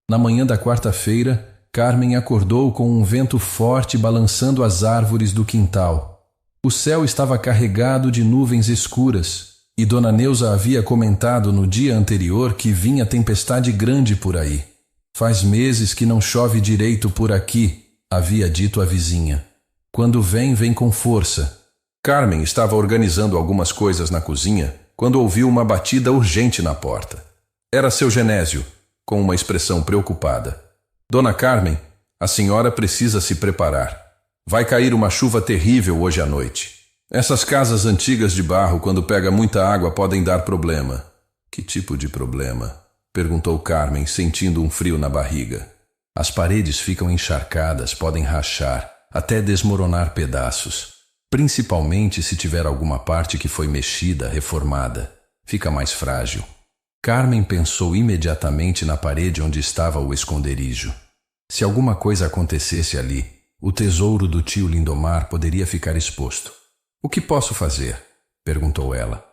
Na manhã da quarta-feira, Carmen acordou com um vento forte balançando as árvores do quintal. O céu estava carregado de nuvens escuras, e Dona Neuza havia comentado no dia anterior que vinha tempestade grande por aí. Faz meses que não chove direito por aqui, havia dito a vizinha. Quando vem, vem com força. Carmen estava organizando algumas coisas na cozinha quando ouviu uma batida urgente na porta. Era seu Genésio, com uma expressão preocupada. Dona Carmen, a senhora precisa se preparar. Vai cair uma chuva terrível hoje à noite. Essas casas antigas de barro, quando pega muita água, podem dar problema. Que tipo de problema? Perguntou Carmen, sentindo um frio na barriga. As paredes ficam encharcadas, podem rachar, até desmoronar pedaços. Principalmente se tiver alguma parte que foi mexida, reformada. Fica mais frágil. Carmen pensou imediatamente na parede onde estava o esconderijo. Se alguma coisa acontecesse ali, o tesouro do tio Lindomar poderia ficar exposto. O que posso fazer? Perguntou ela.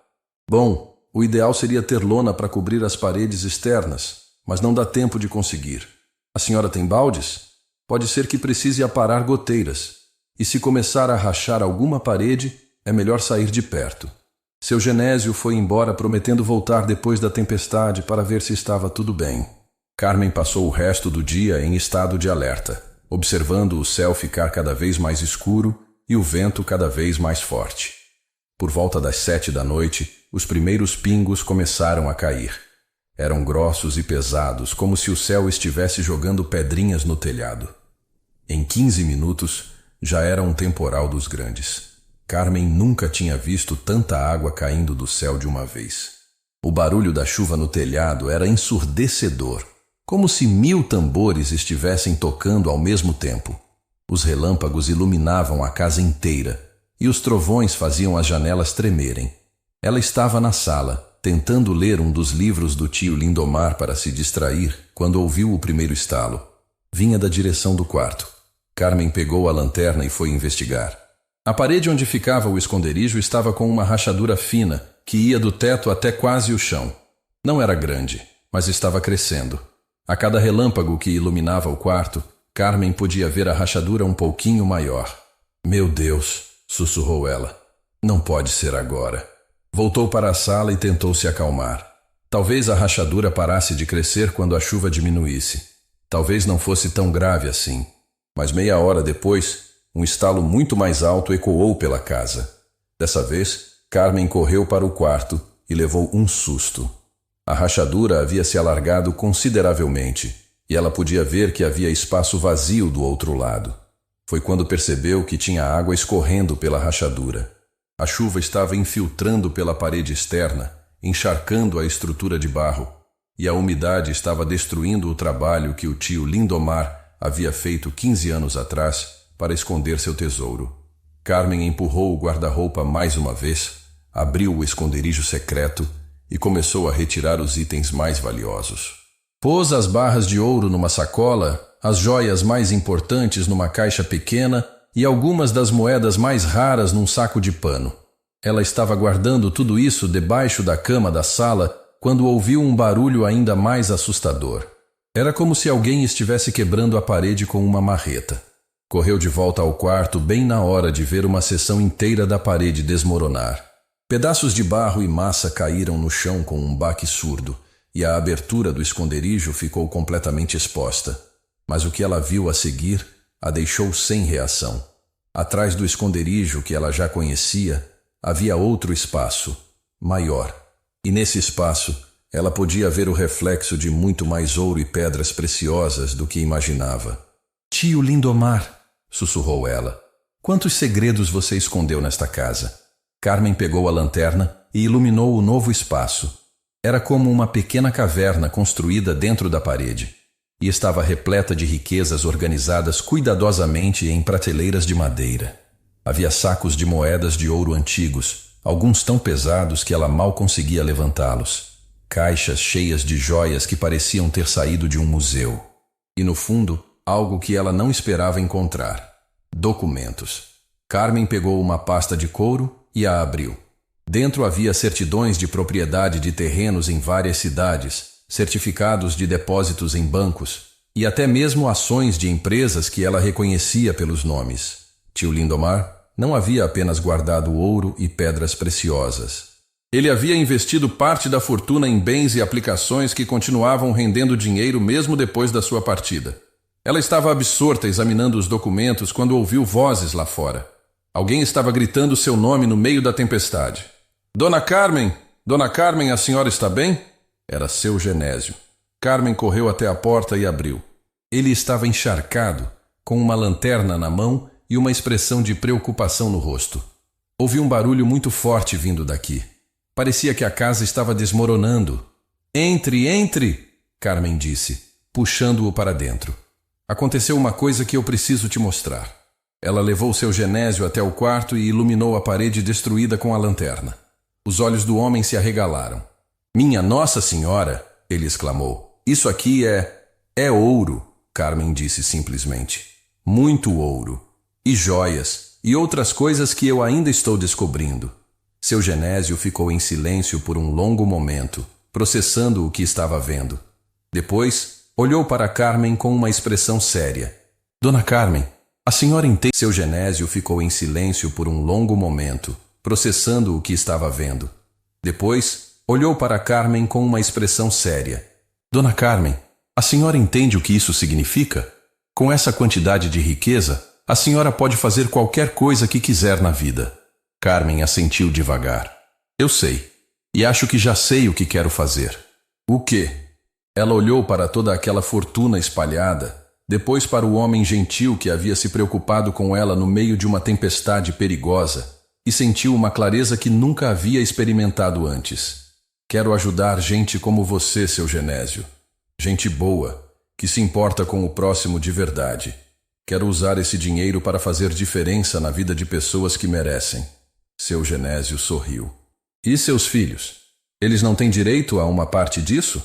Bom, o ideal seria ter lona para cobrir as paredes externas, mas não dá tempo de conseguir. A senhora tem baldes? Pode ser que precise aparar goteiras. E se começar a rachar alguma parede, é melhor sair de perto. Seu Genésio foi embora prometendo voltar depois da tempestade para ver se estava tudo bem. Carmen passou o resto do dia em estado de alerta, observando o céu ficar cada vez mais escuro e o vento cada vez mais forte. Por volta das 7 da noite, os primeiros pingos começaram a cair. Eram grossos e pesados, como se o céu estivesse jogando pedrinhas no telhado. Em 15 minutos, já era um temporal dos grandes. Carmen nunca tinha visto tanta água caindo do céu de uma vez. O barulho da chuva no telhado era ensurdecedor, como se 1000 tambores estivessem tocando ao mesmo tempo. Os relâmpagos iluminavam a casa inteira e os trovões faziam as janelas tremerem. Ela estava na sala, tentando ler um dos livros do tio Lindomar para se distrair, quando ouviu o primeiro estalo. Vinha da direção do quarto. Carmen pegou a lanterna e foi investigar. A parede onde ficava o esconderijo estava com uma rachadura fina, que ia do teto até quase o chão. Não era grande, mas estava crescendo. A cada relâmpago que iluminava o quarto, Carmen podia ver a rachadura um pouquinho maior. Meu Deus, sussurrou ela. Não pode ser agora. Voltou para a sala e tentou se acalmar. Talvez a rachadura parasse de crescer quando a chuva diminuísse. Talvez não fosse tão grave assim. Mas meia hora depois, um estalo muito mais alto ecoou pela casa. Dessa vez, Carmen correu para o quarto e levou um susto. A rachadura havia se alargado consideravelmente e ela podia ver que havia espaço vazio do outro lado. Foi quando percebeu que tinha água escorrendo pela rachadura. A chuva estava infiltrando pela parede externa, encharcando a estrutura de barro, e a umidade estava destruindo o trabalho que o tio Lindomar havia feito 15 anos atrás para esconder seu tesouro. Carmen empurrou o guarda-roupa mais uma vez, abriu o esconderijo secreto e começou a retirar os itens mais valiosos. Pôs as barras de ouro numa sacola, as joias mais importantes numa caixa pequena e algumas das moedas mais raras num saco de pano. Ela estava guardando tudo isso debaixo da cama da sala quando ouviu um barulho ainda mais assustador. Era como se alguém estivesse quebrando a parede com uma marreta. Correu de volta ao quarto bem na hora de ver uma seção inteira da parede desmoronar. Pedaços de barro e massa caíram no chão com um baque surdo, e a abertura do esconderijo ficou completamente exposta. Mas o que ela viu a seguir a deixou sem reação. Atrás do esconderijo que ela já conhecia, havia outro espaço, maior. E nesse espaço, ela podia ver o reflexo de muito mais ouro e pedras preciosas do que imaginava. "Tio Lindomar", sussurrou ela, "quantos segredos você escondeu nesta casa?" Carmen pegou a lanterna e iluminou o novo espaço. Era como uma pequena caverna construída dentro da parede, e estava repleta de riquezas organizadas cuidadosamente em prateleiras de madeira. Havia sacos de moedas de ouro antigos, alguns tão pesados que ela mal conseguia levantá-los. Caixas cheias de joias que pareciam ter saído de um museu. E no fundo, algo que ela não esperava encontrar: documentos. Carmen pegou uma pasta de couro e a abriu. Dentro havia certidões de propriedade de terrenos em várias cidades, certificados de depósitos em bancos e até mesmo ações de empresas que ela reconhecia pelos nomes. Tio Lindomar não havia apenas guardado ouro e pedras preciosas. Ele havia investido parte da fortuna em bens e aplicações que continuavam rendendo dinheiro mesmo depois da sua partida. Ela estava absorta examinando os documentos quando ouviu vozes lá fora. Alguém estava gritando seu nome no meio da tempestade. "Dona Carmen! Dona Carmen, a senhora está bem?" Era seu Genésio. Carmen correu até a porta e abriu. Ele estava encharcado, com uma lanterna na mão e uma expressão de preocupação no rosto. Ouvi um barulho muito forte vindo daqui. Parecia que a casa estava desmoronando. "Entre, entre!" Carmen disse, puxando-o para dentro. "Aconteceu uma coisa que eu preciso te mostrar." Ela levou seu Genésio até o quarto e iluminou a parede destruída com a lanterna. Os olhos do homem se arregalaram. "Minha Nossa Senhora!" ele exclamou. "Isso aqui é ouro", Carmen disse simplesmente. "Muito ouro. E joias, e outras coisas que eu ainda estou descobrindo." Seu Genésio ficou em silêncio por um longo momento, processando o que estava vendo. Depois, olhou para Carmen com uma expressão séria. Dona Carmen, a senhora entende? Seu Genésio ficou em silêncio por um longo momento, processando o que estava vendo. Depois, olhou para Carmen com uma expressão séria. Dona Carmen, a senhora entende o que isso significa? Com essa quantidade de riqueza, a senhora pode fazer qualquer coisa que quiser na vida. Carmen assentiu devagar. Eu sei, e acho que já sei o que quero fazer. O quê? Ela olhou para toda aquela fortuna espalhada, depois para o homem gentil que havia se preocupado com ela no meio de uma tempestade perigosa, e sentiu uma clareza que nunca havia experimentado antes. Quero ajudar gente como você, seu Genésio. Gente boa, que se importa com o próximo de verdade. Quero usar esse dinheiro para fazer diferença na vida de pessoas que merecem. Seu Genésio sorriu. E seus filhos? Eles não têm direito a uma parte disso?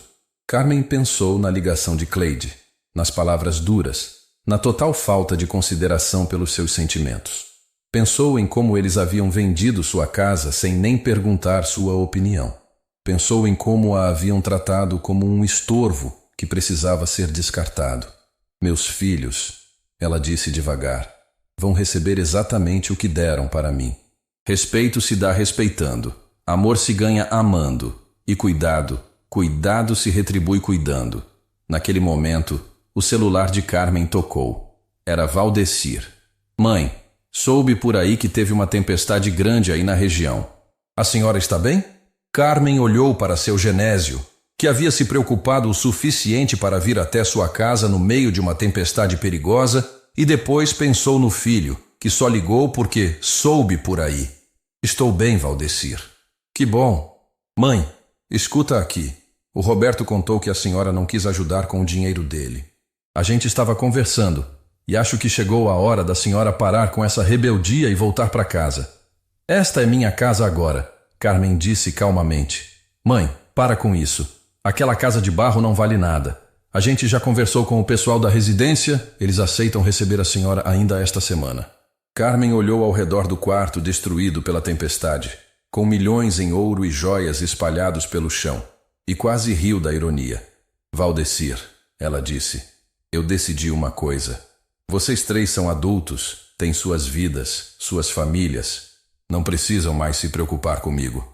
Carmen pensou na ligação de Cleide, nas palavras duras, na total falta de consideração pelos seus sentimentos. Pensou em como eles haviam vendido sua casa sem nem perguntar sua opinião. Pensou em como a haviam tratado como um estorvo que precisava ser descartado. Meus filhos, ela disse devagar, vão receber exatamente o que deram para mim. Respeito se dá respeitando, amor se ganha amando, e cuidado se retribui cuidando. Naquele momento, o celular de Carmen tocou. Era Valdecir. Mãe, soube por aí que teve uma tempestade grande aí na região. A senhora está bem? Carmen olhou para seu Genésio, que havia se preocupado o suficiente para vir até sua casa no meio de uma tempestade perigosa, e depois pensou no filho, que só ligou porque soube por aí. Estou bem, Valdecir. Que bom. Mãe, escuta aqui. O Roberto contou que a senhora não quis ajudar com o dinheiro dele. A gente estava conversando, e acho que chegou a hora da senhora parar com essa rebeldia e voltar para casa. Esta é minha casa agora, Carmen disse calmamente. Mãe, para com isso. Aquela casa de barro não vale nada. A gente já conversou com o pessoal da residência, eles aceitam receber a senhora ainda esta semana. Carmen olhou ao redor do quarto destruído pela tempestade, com milhões em ouro e joias espalhados pelo chão, e quase riu da ironia. Valdecir, ela disse, eu decidi uma coisa. Vocês três são adultos, têm suas vidas, suas famílias. Não precisam mais se preocupar comigo.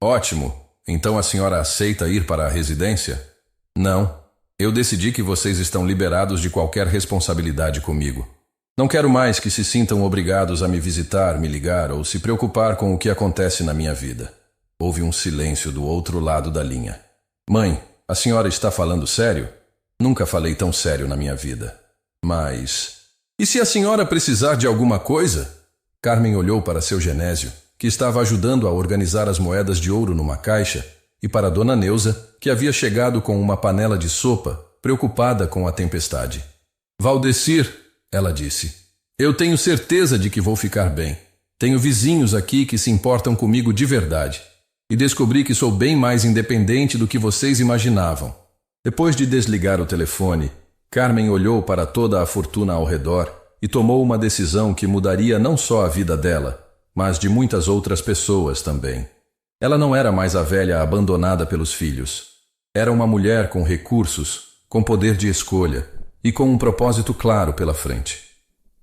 Ótimo! Então a senhora aceita ir para a residência? Não. Eu decidi que vocês estão liberados de qualquer responsabilidade comigo. Não quero mais que se sintam obrigados a me visitar, me ligar ou se preocupar com o que acontece na minha vida. Houve um silêncio do outro lado da linha. Mãe, a senhora está falando sério? Nunca falei tão sério na minha vida. Mas... E se a senhora precisar de alguma coisa? Carmen olhou para seu Genésio, que estava ajudando a organizar as moedas de ouro numa caixa, e para Dona Neuza, que havia chegado com uma panela de sopa, preocupada com a tempestade. Valdecir, ela disse, eu tenho certeza de que vou ficar bem. Tenho vizinhos aqui que se importam comigo de verdade. E descobri que sou bem mais independente do que vocês imaginavam. Depois de desligar o telefone, Carmen olhou para toda a fortuna ao redor e tomou uma decisão que mudaria não só a vida dela, mas de muitas outras pessoas também. Ela não era mais a velha abandonada pelos filhos. Era uma mulher com recursos, com poder de escolha e com um propósito claro pela frente.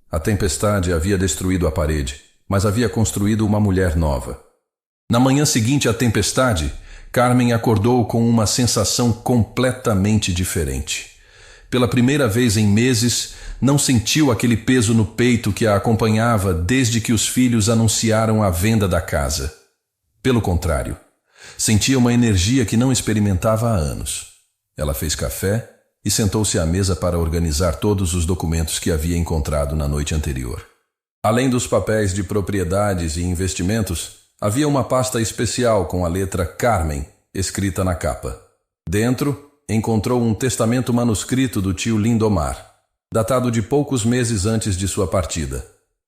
A tempestade havia destruído a parede, mas havia construído uma mulher nova. Na manhã seguinte à tempestade, Carmen acordou com uma sensação completamente diferente. Pela primeira vez em meses, não sentiu aquele peso no peito que a acompanhava desde que os filhos anunciaram a venda da casa. Pelo contrário, sentia uma energia que não experimentava há anos. Ela fez café e sentou-se à mesa para organizar todos os documentos que havia encontrado na noite anterior. Além dos papéis de propriedades e investimentos, havia uma pasta especial com a letra Carmen escrita na capa. Dentro, encontrou um testamento manuscrito do tio Lindomar, datado de poucos meses antes de sua partida.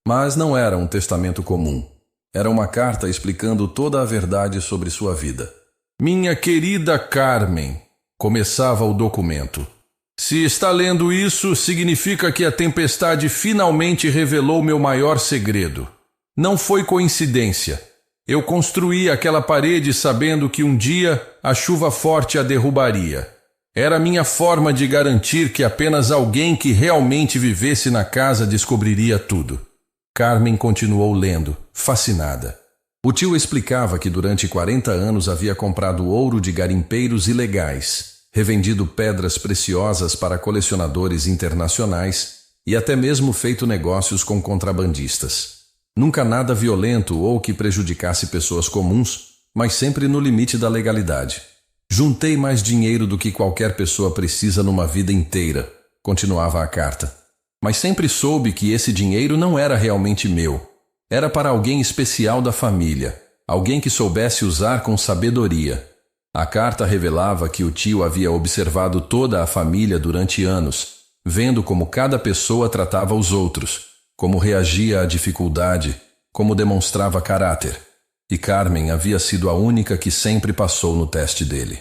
Mas não era um testamento comum. Era uma carta explicando toda a verdade sobre sua vida. Minha querida Carmen, começava o documento. Se está lendo isso, significa que a tempestade finalmente revelou meu maior segredo. Não foi coincidência. Eu construí aquela parede sabendo que um dia a chuva forte a derrubaria. Era minha forma de garantir que apenas alguém que realmente vivesse na casa descobriria tudo. Carmen continuou lendo, fascinada. O tio explicava que durante 40 anos havia comprado ouro de garimpeiros ilegais, revendido pedras preciosas para colecionadores internacionais e até mesmo feito negócios com contrabandistas. Nunca nada violento ou que prejudicasse pessoas comuns, mas sempre no limite da legalidade. Juntei mais dinheiro do que qualquer pessoa precisa numa vida inteira, continuava a carta. Mas sempre soube que esse dinheiro não era realmente meu. Era para alguém especial da família, alguém que soubesse usar com sabedoria. A carta revelava que o tio havia observado toda a família durante anos, vendo como cada pessoa tratava os outros, como reagia à dificuldade, como demonstrava caráter. E Carmen havia sido a única que sempre passou no teste dele.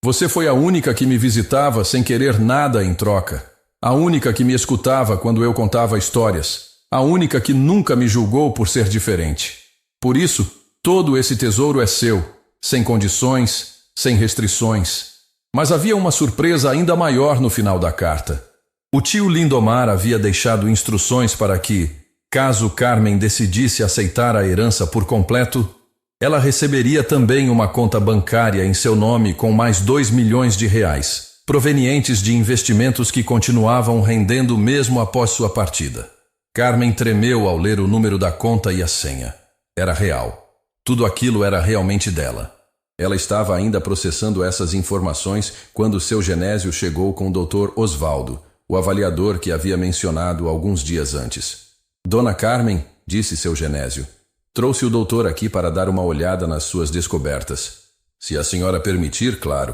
Você foi a única que me visitava sem querer nada em troca. A única que me escutava quando eu contava histórias. A única que nunca me julgou por ser diferente. Por isso, todo esse tesouro é seu, sem condições, sem restrições. Mas havia uma surpresa ainda maior no final da carta. O tio Lindomar havia deixado instruções para que, caso Carmen decidisse aceitar a herança por completo, ela receberia também uma conta bancária em seu nome com mais 2 milhões de reais, provenientes de investimentos que continuavam rendendo mesmo após sua partida. Carmen tremeu ao ler o número da conta e a senha. Era real. Tudo aquilo era realmente dela. Ela estava ainda processando essas informações quando seu Genésio chegou com o Dr. Osvaldo, o avaliador que havia mencionado alguns dias antes. Dona Carmen, disse seu Genésio, trouxe o doutor aqui para dar uma olhada nas suas descobertas. Se a senhora permitir, claro.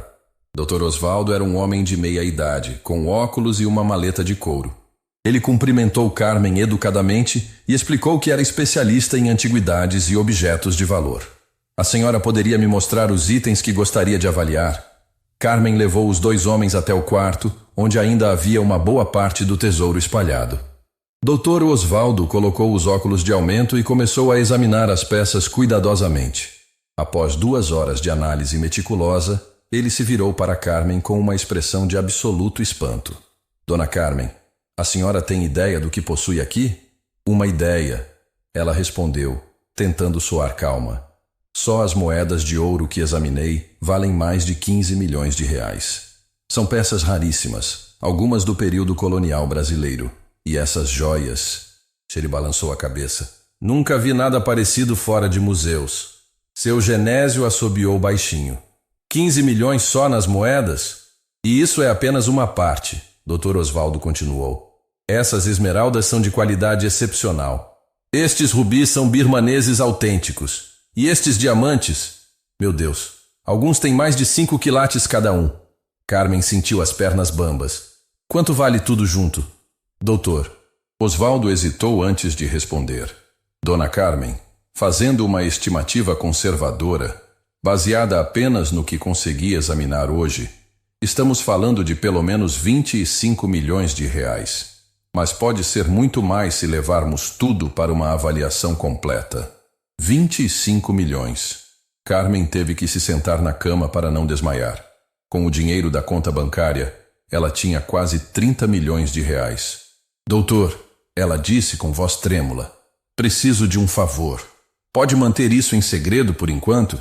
Dr. Osvaldo era um homem de meia idade, com óculos e uma maleta de couro. Ele cumprimentou Carmen educadamente e explicou que era especialista em antiguidades e objetos de valor. A senhora poderia me mostrar os itens que gostaria de avaliar? Carmen levou os 2 homens até o quarto, onde ainda havia uma boa parte do tesouro espalhado. Dr. Osvaldo colocou os óculos de aumento e começou a examinar as peças cuidadosamente. Após 2 horas de análise meticulosa, ele se virou para Carmen com uma expressão de absoluto espanto. Dona Carmen, a senhora tem ideia do que possui aqui? Uma ideia, ela respondeu, tentando soar calma. Só as moedas de ouro que examinei valem mais de 15 milhões de reais. São peças raríssimas, algumas do período colonial brasileiro. E essas joias... Ele balançou a cabeça. Nunca vi nada parecido fora de museus. Seu Genésio assobiou baixinho. 15 milhões só nas moedas? E isso é apenas uma parte, Dr. Osvaldo continuou. Essas esmeraldas são de qualidade excepcional. Estes rubis são birmaneses autênticos. E estes diamantes... Meu Deus, alguns têm mais de 5 quilates cada um. Carmen sentiu as pernas bambas. Quanto vale tudo junto? Doutor, Osvaldo hesitou antes de responder. Dona Carmen, fazendo uma estimativa conservadora, baseada apenas no que consegui examinar hoje, estamos falando de pelo menos 25 milhões de reais. Mas pode ser muito mais se levarmos tudo para uma avaliação completa. 25 milhões. Carmen teve que se sentar na cama para não desmaiar. Com o dinheiro da conta bancária, ela tinha quase 30 milhões de reais. Doutor, ela disse com voz trêmula, preciso de um favor. Pode manter isso em segredo por enquanto?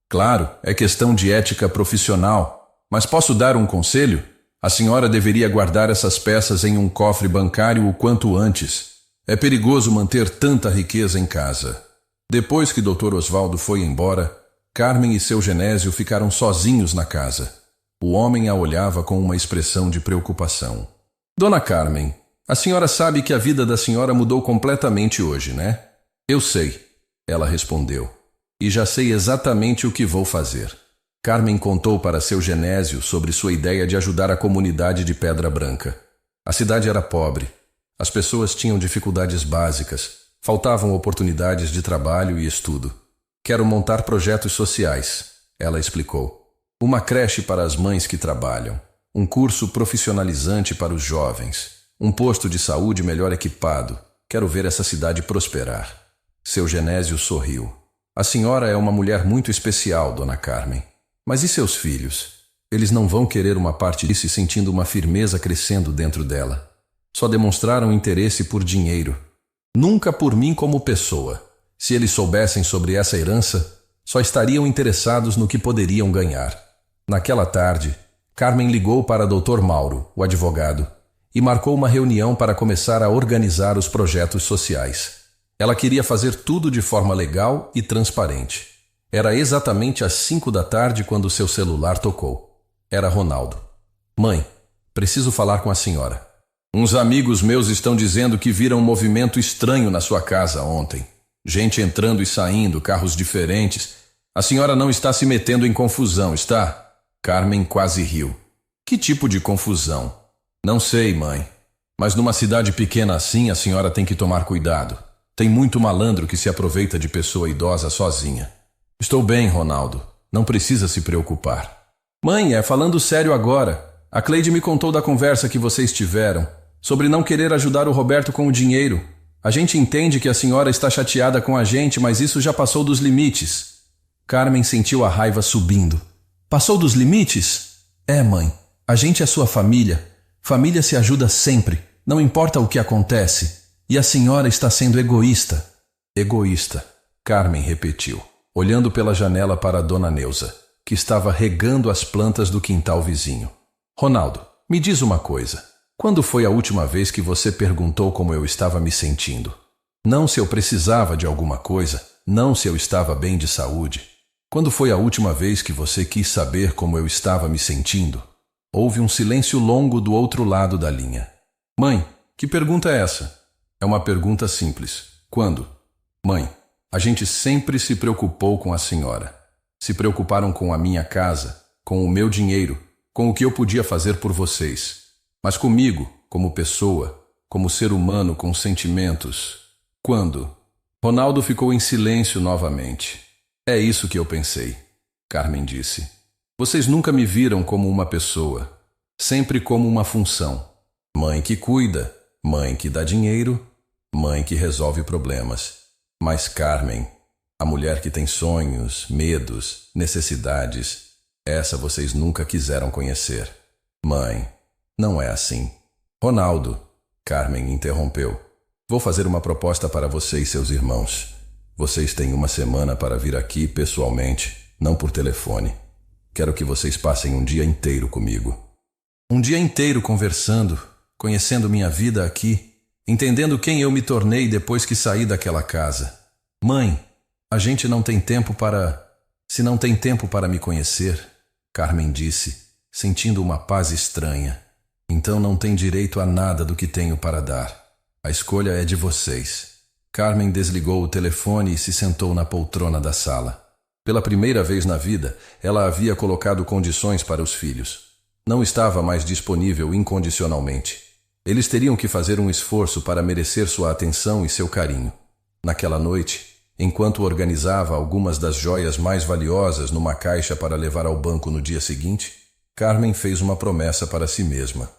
Claro, é questão de ética profissional, mas posso dar um conselho? A senhora deveria guardar essas peças em um cofre bancário o quanto antes. É perigoso manter tanta riqueza em casa. Depois que Dr. Osvaldo foi embora, Carmen e seu Genésio ficaram sozinhos na casa. O homem a olhava com uma expressão de preocupação. Dona Carmen, a senhora sabe que a vida da senhora mudou completamente hoje, né? Eu sei, ela respondeu. E já sei exatamente o que vou fazer. Carmen contou para seu Genésio sobre sua ideia de ajudar a comunidade de Pedra Branca. A cidade era pobre. As pessoas tinham dificuldades básicas. Faltavam oportunidades de trabalho e estudo. Quero montar projetos sociais, ela explicou. Uma creche para as mães que trabalham. Um curso profissionalizante para os jovens. Um posto de saúde melhor equipado. Quero ver essa cidade prosperar. Seu Genésio sorriu. A senhora é uma mulher muito especial, Dona Carmen. Mas e seus filhos? Eles não vão querer uma parte disso, sentindo uma firmeza crescendo dentro dela. Só demonstraram interesse por dinheiro. Nunca por mim como pessoa. Se eles soubessem sobre essa herança, só estariam interessados no que poderiam ganhar. Naquela tarde, Carmen ligou para Dr. Mauro, o advogado, e marcou uma reunião para começar a organizar os projetos sociais. Ela queria fazer tudo de forma legal e transparente. Era exatamente às 5 da tarde quando seu celular tocou. Era Ronaldo. Mãe, preciso falar com a senhora. Uns amigos meus estão dizendo que viram um movimento estranho na sua casa ontem. Gente entrando e saindo, carros diferentes. A senhora não está se metendo em confusão, está? Carmen quase riu. Que tipo de confusão? Não sei, mãe. Mas numa cidade pequena assim, a senhora tem que tomar cuidado. Tem muito malandro que se aproveita de pessoa idosa sozinha. Estou bem, Ronaldo. Não precisa se preocupar. Mãe, falando sério agora. A Cleide me contou da conversa que vocês tiveram, sobre não querer ajudar o Roberto com o dinheiro. A gente entende que a senhora está chateada com a gente, mas isso já passou dos limites. Carmen sentiu a raiva subindo. Passou dos limites? Mãe. A gente é sua família. Família se ajuda sempre, não importa o que acontece. E a senhora está sendo egoísta. Egoísta, Carmen repetiu, olhando pela janela para a dona Neuza, que estava regando as plantas do quintal vizinho. Ronaldo, me diz uma coisa. Quando foi a última vez que você perguntou como eu estava me sentindo? Não se eu precisava de alguma coisa, não se eu estava bem de saúde. Quando foi a última vez que você quis saber como eu estava me sentindo? Houve um silêncio longo do outro lado da linha. Mãe, que pergunta é essa? É uma pergunta simples. Quando? Mãe, a gente sempre se preocupou com a senhora. Se preocuparam com a minha casa, com o meu dinheiro, com o que eu podia fazer por vocês. Mas comigo, como pessoa, como ser humano com sentimentos. Quando? Ronaldo ficou em silêncio novamente. É isso que eu pensei, Carmen disse. Vocês nunca me viram como uma pessoa, sempre como uma função. Mãe que cuida, mãe que dá dinheiro, mãe que resolve problemas. Mas Carmen, a mulher que tem sonhos, medos, necessidades, essa vocês nunca quiseram conhecer. Mãe, não é assim. Ronaldo, Carmen interrompeu. Vou fazer uma proposta para você e seus irmãos. Vocês têm uma semana para vir aqui pessoalmente, não por telefone. Quero que vocês passem um dia inteiro comigo. Um dia inteiro conversando, conhecendo minha vida aqui, entendendo quem eu me tornei depois que saí daquela casa. Mãe, a gente não tem tempo para... Se não tem tempo para me conhecer, Carmen disse, sentindo uma paz estranha. Então não tem direito a nada do que tenho para dar. A escolha é de vocês. Carmen desligou o telefone e se sentou na poltrona da sala. Pela primeira vez na vida, ela havia colocado condições para os filhos. Não estava mais disponível incondicionalmente. Eles teriam que fazer um esforço para merecer sua atenção e seu carinho. Naquela noite, enquanto organizava algumas das joias mais valiosas numa caixa para levar ao banco no dia seguinte, Carmen fez uma promessa para si mesma.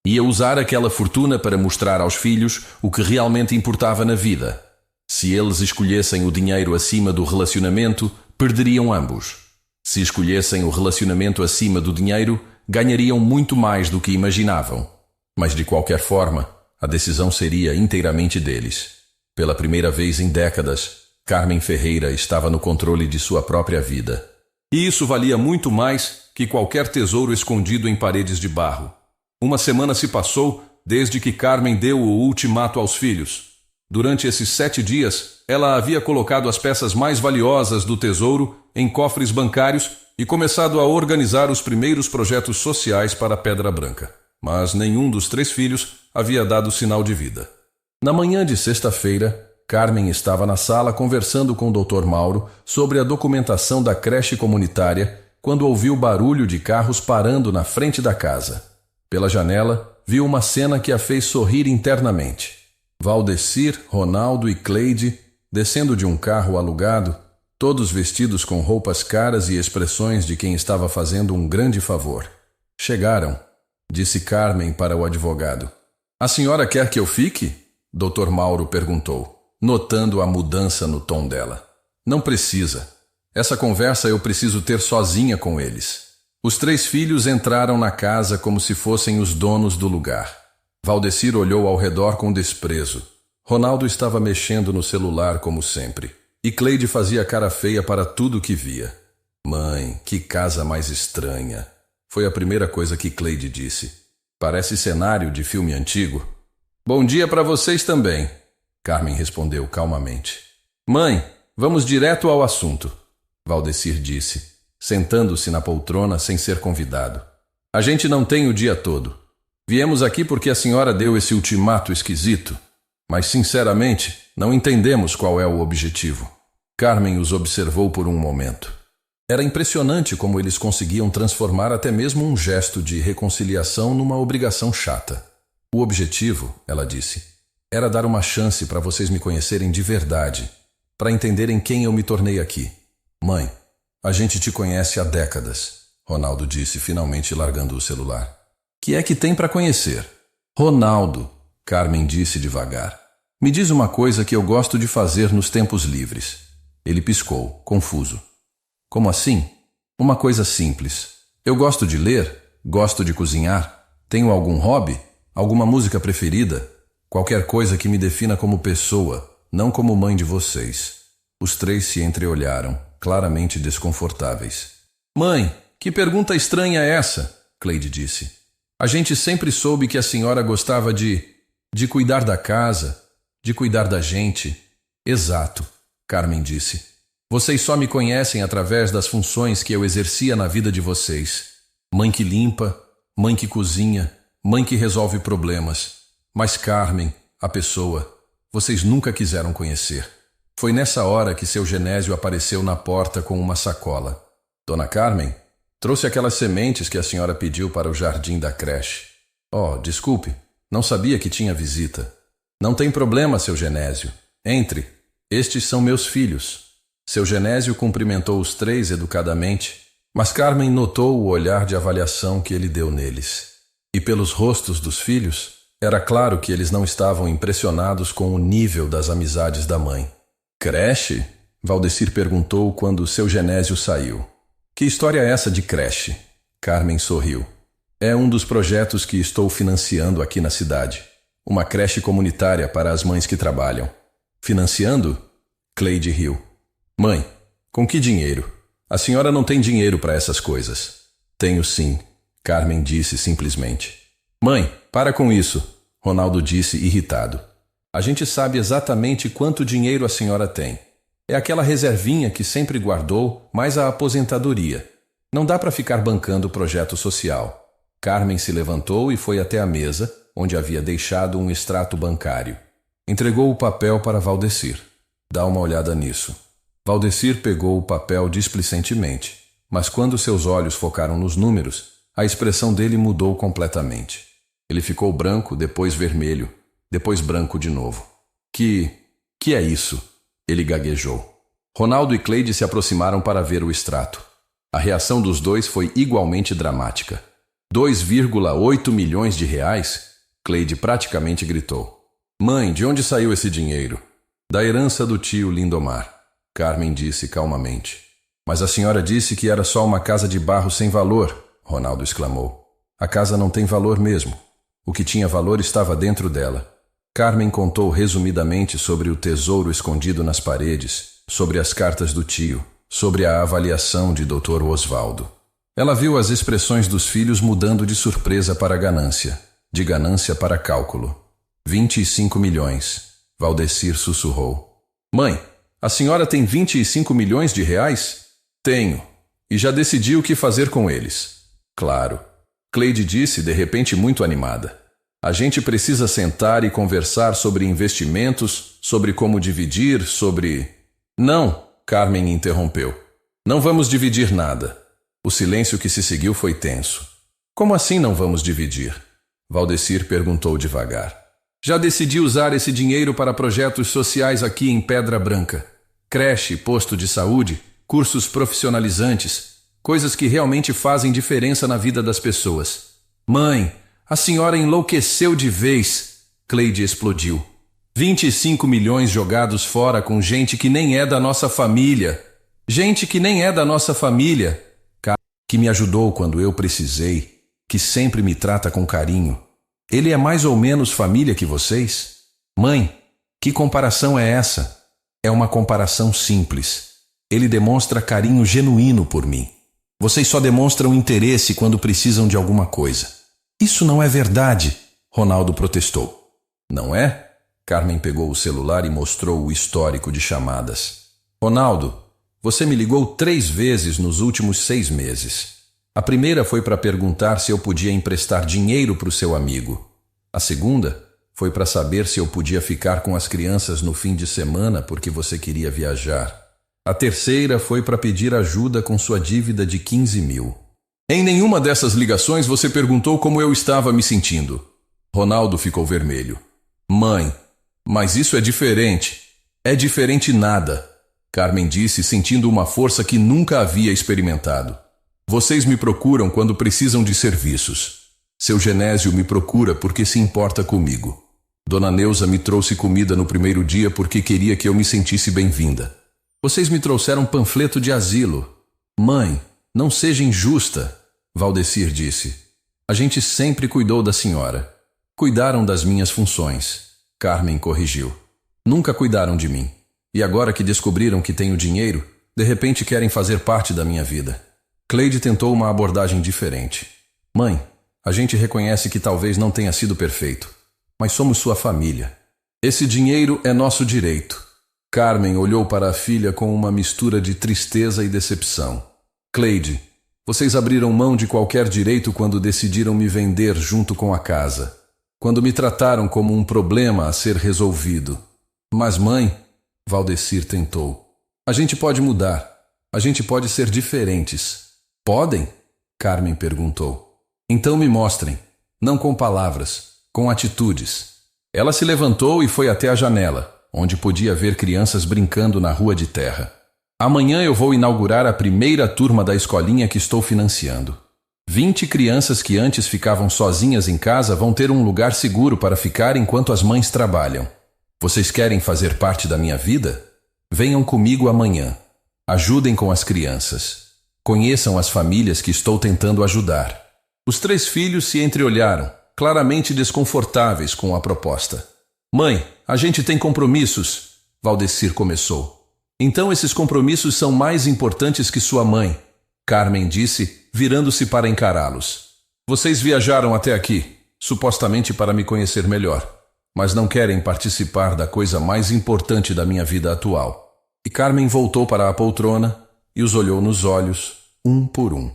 Ia usar aquela fortuna para mostrar aos filhos o que realmente importava na vida. Se eles escolhessem o dinheiro acima do relacionamento, perderiam ambos. Se escolhessem o relacionamento acima do dinheiro, ganhariam muito mais do que imaginavam. Mas de qualquer forma, a decisão seria inteiramente deles. Pela primeira vez em décadas, Carmen Ferreira estava no controle de sua própria vida. E isso valia muito mais que qualquer tesouro escondido em paredes de barro. Uma semana se passou desde que Carmen deu o ultimato aos filhos. Durante esses 7 dias, ela havia colocado as peças mais valiosas do tesouro em cofres bancários e começado a organizar os primeiros projetos sociais para a Pedra Branca. Mas nenhum dos 3 filhos havia dado sinal de vida. Na manhã de sexta-feira, Carmen estava na sala conversando com o Dr. Mauro sobre a documentação da creche comunitária quando ouviu barulho de carros parando na frente da casa. Pela janela, viu uma cena que a fez sorrir internamente. Valdecir, Ronaldo e Cleide, descendo de um carro alugado, todos vestidos com roupas caras e expressões de quem estava fazendo um grande favor. Chegaram, disse Carmen para o advogado. A senhora quer que eu fique? Dr. Mauro perguntou, notando a mudança no tom dela. Não precisa. Essa conversa eu preciso ter sozinha com eles. Os três filhos entraram na casa como se fossem os donos do lugar. Valdecir olhou ao redor com desprezo. Ronaldo estava mexendo no celular como sempre. E Cleide fazia cara feia para tudo que via. Mãe, que casa mais estranha. Foi a primeira coisa que Cleide disse. Parece cenário de filme antigo. Bom dia para vocês também, Carmen respondeu calmamente. Mãe, vamos direto ao assunto, Valdecir disse, sentando-se na poltrona sem ser convidado. A gente não tem o dia todo. Viemos aqui porque a senhora deu esse ultimato esquisito, mas sinceramente não entendemos qual é o objetivo. Carmen os observou por um momento. Era impressionante como eles conseguiam transformar até mesmo um gesto de reconciliação numa obrigação chata. O objetivo, ela disse, era dar uma chance para vocês me conhecerem de verdade, para entenderem quem eu me tornei aqui. Mãe, a gente te conhece há décadas, Ronaldo disse, finalmente largando o celular. Que é que tem para conhecer? Ronaldo, Carmen disse devagar. Me diz uma coisa que eu gosto de fazer nos tempos livres. Ele piscou, confuso. Como assim? Uma coisa simples. Eu gosto de ler, gosto de cozinhar. Tenho algum hobby? Alguma música preferida? Qualquer coisa que me defina como pessoa, não como mãe de vocês. Os três se entreolharam, claramente desconfortáveis. Mãe, que pergunta estranha é essa? Cleide disse. A gente sempre soube que a senhora gostava de cuidar da casa, de cuidar da gente. Exato, Carmen disse. Vocês só me conhecem através das funções que eu exercia na vida de vocês. Mãe que limpa, mãe que cozinha, mãe que resolve problemas. Mas Carmen, a pessoa, vocês nunca quiseram conhecer. Foi nessa hora que seu Genésio apareceu na porta com uma sacola. Dona Carmen, trouxe aquelas sementes que a senhora pediu para o jardim da creche. Oh, desculpe, não sabia que tinha visita. Não tem problema, seu Genésio. Entre. Estes são meus filhos. Seu Genésio cumprimentou os três educadamente, mas Carmen notou o olhar de avaliação que ele deu neles. E pelos rostos dos filhos, era claro que eles não estavam impressionados com o nível das amizades da mãe. Creche? Valdecir perguntou quando seu Genésio saiu. Que história é essa de creche? Carmen sorriu. É um dos projetos que estou financiando aqui na cidade. Uma creche comunitária para as mães que trabalham. Financiando? Cleide riu. Mãe, com que dinheiro? A senhora não tem dinheiro para essas coisas. Tenho sim, Carmen disse simplesmente. Mãe, para com isso, Ronaldo disse irritado. A gente sabe exatamente quanto dinheiro a senhora tem. É aquela reservinha que sempre guardou, mais a aposentadoria. Não dá para ficar bancando o projeto social. Carmen se levantou e foi até a mesa, onde havia deixado um extrato bancário. Entregou o papel para Valdecir. Dá uma olhada nisso. Valdecir pegou o papel displicentemente, mas quando seus olhos focaram nos números, a expressão dele mudou completamente. Ele ficou branco, depois vermelho, depois branco de novo. Que é isso? Ele gaguejou. Ronaldo e Cleide se aproximaram para ver o extrato. A reação dos dois foi igualmente dramática. 2,8 milhões de reais? Cleide praticamente gritou. Mãe, de onde saiu esse dinheiro? Da herança do tio Lindomar. Carmen disse calmamente. Mas a senhora disse que era só uma casa de barro sem valor, Ronaldo exclamou. A casa não tem valor mesmo. O que tinha valor estava dentro dela. Carmen contou resumidamente sobre o tesouro escondido nas paredes, sobre as cartas do tio, sobre a avaliação de Dr. Osvaldo. Ela viu as expressões dos filhos mudando de surpresa para ganância, de ganância para cálculo. 25 milhões, Valdecir sussurrou. Mãe, a senhora tem 25 milhões de reais? Tenho. E já decidi o que fazer com eles. Claro. Cleide disse, de repente muito animada. A gente precisa sentar e conversar sobre investimentos, sobre como dividir, sobre... Não, Carmen interrompeu. Não vamos dividir nada. O silêncio que se seguiu foi tenso. Como assim não vamos dividir? Valdecir perguntou devagar. Já decidi usar esse dinheiro para projetos sociais aqui em Pedra Branca. Creche, posto de saúde, cursos profissionalizantes, coisas que realmente fazem diferença na vida das pessoas. Mãe, a senhora enlouqueceu de vez, Cleide explodiu. 25 milhões jogados fora com gente que nem é da nossa família. Gente que nem é da nossa família. que me ajudou quando eu precisei, que sempre me trata com carinho. Ele é mais ou menos família que vocês? Mãe, que comparação é essa? É uma comparação simples. Ele demonstra carinho genuíno por mim. Vocês só demonstram interesse quando precisam de alguma coisa. Isso não é verdade, Ronaldo protestou. Não é? Carmen pegou o celular e mostrou o histórico de chamadas. Ronaldo, você me ligou 3 vezes nos últimos 6 meses. A primeira foi para perguntar se eu podia emprestar dinheiro para o seu amigo. A segunda foi para saber se eu podia ficar com as crianças no fim de semana porque você queria viajar. A terceira foi para pedir ajuda com sua dívida de 15 mil. Em nenhuma dessas ligações você perguntou como eu estava me sentindo. Ronaldo ficou vermelho. Mãe, mas isso é diferente. É diferente nada, Carmen disse, sentindo uma força que nunca havia experimentado. Vocês me procuram quando precisam de serviços. Seu Genésio me procura porque se importa comigo. Dona Neuza me trouxe comida no primeiro dia porque queria que eu me sentisse bem-vinda. Vocês me trouxeram panfleto de asilo. Mãe, não seja injusta, Valdecir disse. A gente sempre cuidou da senhora. Cuidaram das minhas funções, Carmen corrigiu. Nunca cuidaram de mim. E agora que descobriram que tenho dinheiro, de repente querem fazer parte da minha vida. Cleide tentou uma abordagem diferente. Mãe, a gente reconhece que talvez não tenha sido perfeito, mas somos sua família. Esse dinheiro é nosso direito. Carmen olhou para a filha com uma mistura de tristeza e decepção. Cleide, vocês abriram mão de qualquer direito quando decidiram me vender junto com a casa. Quando me trataram como um problema a ser resolvido. Mas mãe, Valdecir tentou. A gente pode mudar. A gente pode ser diferentes. Podem? Carmen perguntou. Então me mostrem. Não com palavras, com atitudes. Ela se levantou e foi até a janela, onde podia ver crianças brincando na rua de terra. Amanhã eu vou inaugurar a primeira turma da escolinha que estou financiando. 20 crianças que antes ficavam sozinhas em casa vão ter um lugar seguro para ficar enquanto as mães trabalham. Vocês querem fazer parte da minha vida? Venham comigo amanhã. Ajudem com as crianças. Conheçam as famílias que estou tentando ajudar. Os 3 filhos se entreolharam, claramente desconfortáveis com a proposta. Mãe, a gente tem compromissos, Valdecir começou. Então esses compromissos são mais importantes que sua mãe, Carmen disse, virando-se para encará-los. Vocês viajaram até aqui, supostamente para me conhecer melhor, mas não querem participar da coisa mais importante da minha vida atual. E Carmen voltou para a poltrona e os olhou nos olhos, um por um.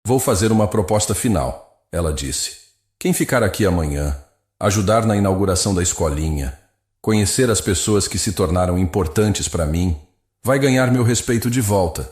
Vou fazer uma proposta final, ela disse. Quem ficar aqui amanhã, ajudar na inauguração da escolinha, conhecer as pessoas que se tornaram importantes para mim, vai ganhar meu respeito de volta.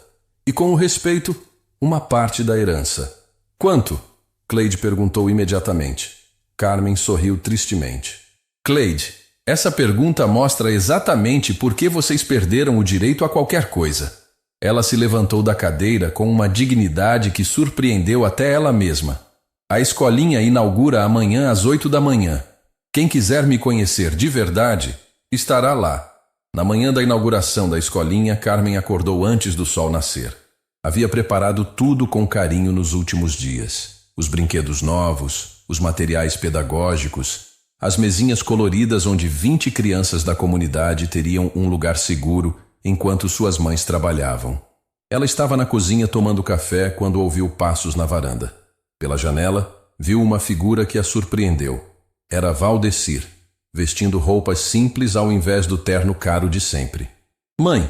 E com o respeito, uma parte da herança. Quanto? Cleide perguntou imediatamente. Carmen sorriu tristemente. Cleide, essa pergunta mostra exatamente por que vocês perderam o direito a qualquer coisa. Ela se levantou da cadeira com uma dignidade que surpreendeu até ela mesma. A escolinha inaugura amanhã às 8 da manhã. Quem quiser me conhecer de verdade, estará lá. Na manhã da inauguração da escolinha, Carmen acordou antes do sol nascer. Havia preparado tudo com carinho nos últimos dias. Os brinquedos novos, os materiais pedagógicos, as mesinhas coloridas onde 20 crianças da comunidade teriam um lugar seguro enquanto suas mães trabalhavam. Ela estava na cozinha tomando café quando ouviu passos na varanda. Pela janela, viu uma figura que a surpreendeu. Era Valdecir, vestindo roupas simples ao invés do terno caro de sempre. Mãe,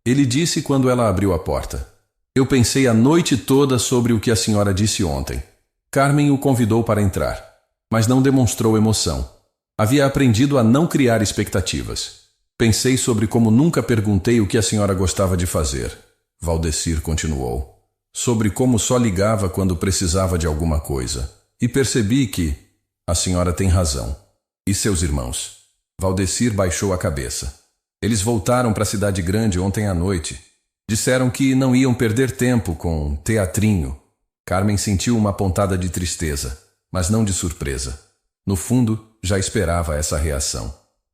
ele disse quando ela abriu a porta. Eu pensei a noite toda sobre o que a senhora disse ontem. Carmen o convidou para entrar, mas não demonstrou emoção. Havia aprendido a não criar expectativas. Pensei sobre como nunca perguntei o que a senhora gostava de fazer. Valdecir continuou. Sobre como só ligava quando precisava de alguma coisa. E percebi que a senhora tem razão. E seus irmãos? Valdecir baixou a cabeça. Eles voltaram para a cidade grande ontem à noite. Disseram que não iam perder tempo com teatrinho. Carmen sentiu uma pontada de tristeza, mas não de surpresa. No fundo, já esperava essa reação.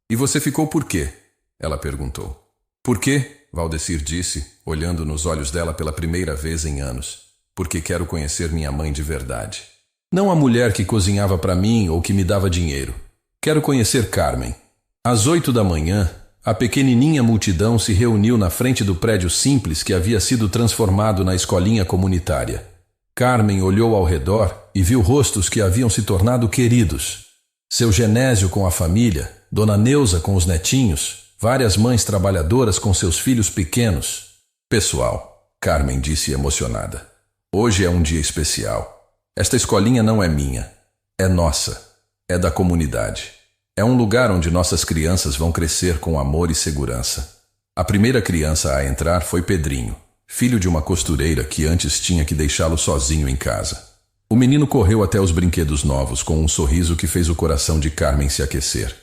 E você ficou por quê? Ela perguntou. Por quê? Valdecir disse, olhando nos olhos dela pela primeira vez em anos. porque quero conhecer minha mãe de verdade. Não a mulher que cozinhava para mim ou que me dava dinheiro. Quero conhecer Carmen. Às 8 da manhã, a pequenininha multidão se reuniu na frente do prédio simples que havia sido transformado na escolinha comunitária. Carmen olhou ao redor e viu rostos que haviam se tornado queridos. Seu Genésio com a família, Dona Neuza com os netinhos, várias mães trabalhadoras com seus filhos pequenos. Pessoal, Carmen disse emocionada, hoje é um dia especial. Esta escolinha não é minha, é nossa, é da comunidade. É um lugar onde nossas crianças vão crescer com amor e segurança. A primeira criança a entrar foi Pedrinho, filho de uma costureira que antes tinha que deixá-lo sozinho em casa. O menino correu até os brinquedos novos com um sorriso que fez o coração de Carmen se aquecer.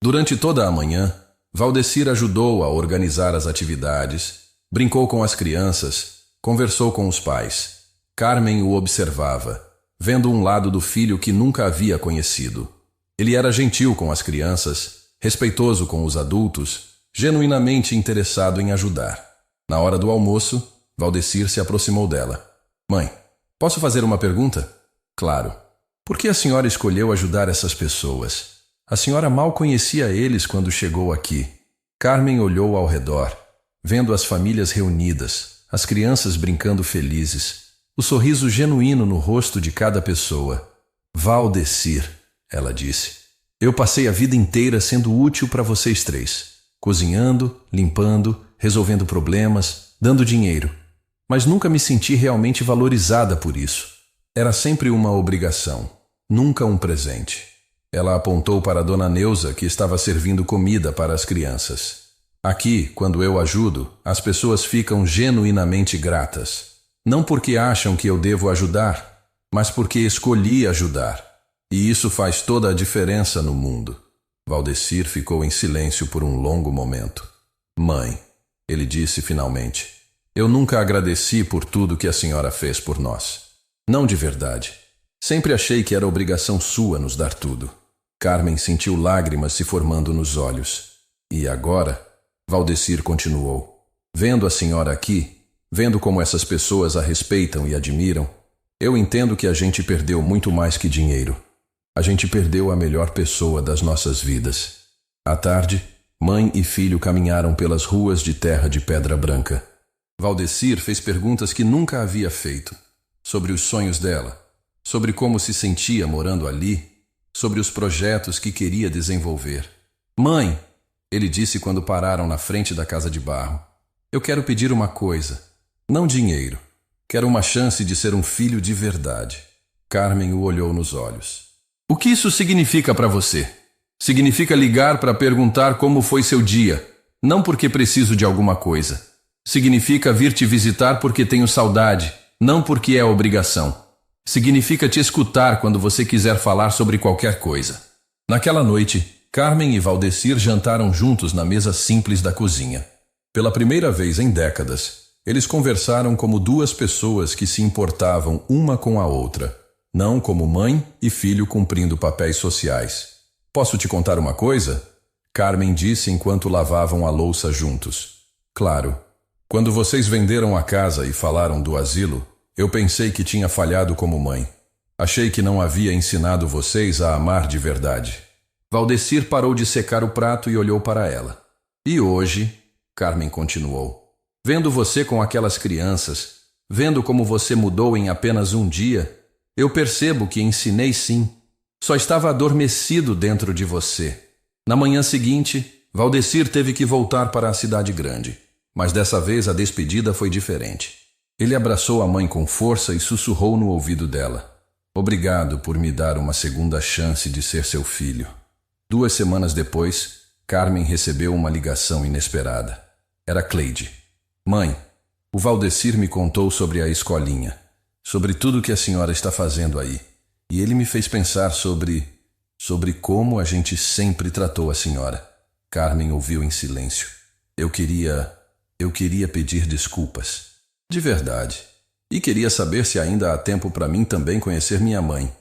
Durante toda a manhã, Valdecir ajudou a organizar as atividades, brincou com as crianças, conversou com os pais. Carmen o observava, vendo um lado do filho que nunca havia conhecido. Ele era gentil com as crianças, respeitoso com os adultos, genuinamente interessado em ajudar. Na hora do almoço, Valdecir se aproximou dela. Mãe, posso fazer uma pergunta? Claro. Por que a senhora escolheu ajudar essas pessoas? A senhora mal conhecia eles quando chegou aqui. Carmen olhou ao redor, vendo as famílias reunidas, as crianças brincando felizes, o sorriso genuíno no rosto de cada pessoa. Valdecir, ela disse, eu passei a vida inteira sendo útil para vocês três, cozinhando, limpando, resolvendo problemas, dando dinheiro. Mas nunca me senti realmente valorizada por isso. Era sempre uma obrigação, nunca um presente. Ela apontou para Dona Neuza, que estava servindo comida para as crianças. Aqui, quando eu ajudo, as pessoas ficam genuinamente gratas. Não porque acham que eu devo ajudar, mas porque escolhi ajudar. E isso faz toda a diferença no mundo. Valdecir ficou em silêncio por um longo momento. Mãe, ele disse finalmente, eu nunca agradeci por tudo que a senhora fez por nós. Não de verdade. Sempre achei que era obrigação sua nos dar tudo. Carmen sentiu lágrimas se formando nos olhos. E agora, Valdecir continuou, vendo a senhora aqui, vendo como essas pessoas a respeitam e admiram, eu entendo que a gente perdeu muito mais que dinheiro. A gente perdeu a melhor pessoa das nossas vidas. À tarde, mãe e filho caminharam pelas ruas de terra de pedra branca. Valdecir fez perguntas que nunca havia feito, sobre os sonhos dela, sobre como se sentia morando ali, sobre os projetos que queria desenvolver. Mãe, ele disse quando pararam na frente da casa de barro, eu quero pedir uma coisa, não dinheiro. Quero uma chance de ser um filho de verdade. Carmen o olhou nos olhos. O que isso significa para você? Significa ligar para perguntar como foi seu dia, não porque preciso de alguma coisa. Significa vir te visitar porque tenho saudade, não porque é obrigação. Significa te escutar quando você quiser falar sobre qualquer coisa. Naquela noite, Carmen e Valdecir jantaram juntos na mesa simples da cozinha. Pela primeira vez em décadas, eles conversaram como duas pessoas que se importavam uma com a outra, não como mãe e filho cumprindo papéis sociais. Posso te contar uma coisa? Carmen disse enquanto lavavam a louça juntos. Claro. Quando vocês venderam a casa e falaram do asilo, eu pensei que tinha falhado como mãe. Achei que não havia ensinado vocês a amar de verdade. Valdecir parou de secar o prato e olhou para ela. E hoje, Carmen continuou, vendo você com aquelas crianças, vendo como você mudou em apenas um dia, eu percebo que ensinei sim. Só estava adormecido dentro de você. Na manhã seguinte, Valdecir teve que voltar para a cidade grande. Mas dessa vez a despedida foi diferente. Ele abraçou a mãe com força e sussurrou no ouvido dela. Obrigado por me dar uma segunda chance de ser seu filho. 2 semanas depois, Carmen recebeu uma ligação inesperada. Era Cleide. Mãe, o Valdecir me contou sobre a escolinha, sobre tudo que a senhora está fazendo aí. E ele me fez pensar sobre como a gente sempre tratou a senhora. Carmen ouviu em silêncio. Eu queria pedir desculpas. De verdade. E queria saber se ainda há tempo para mim também conhecer minha mãe.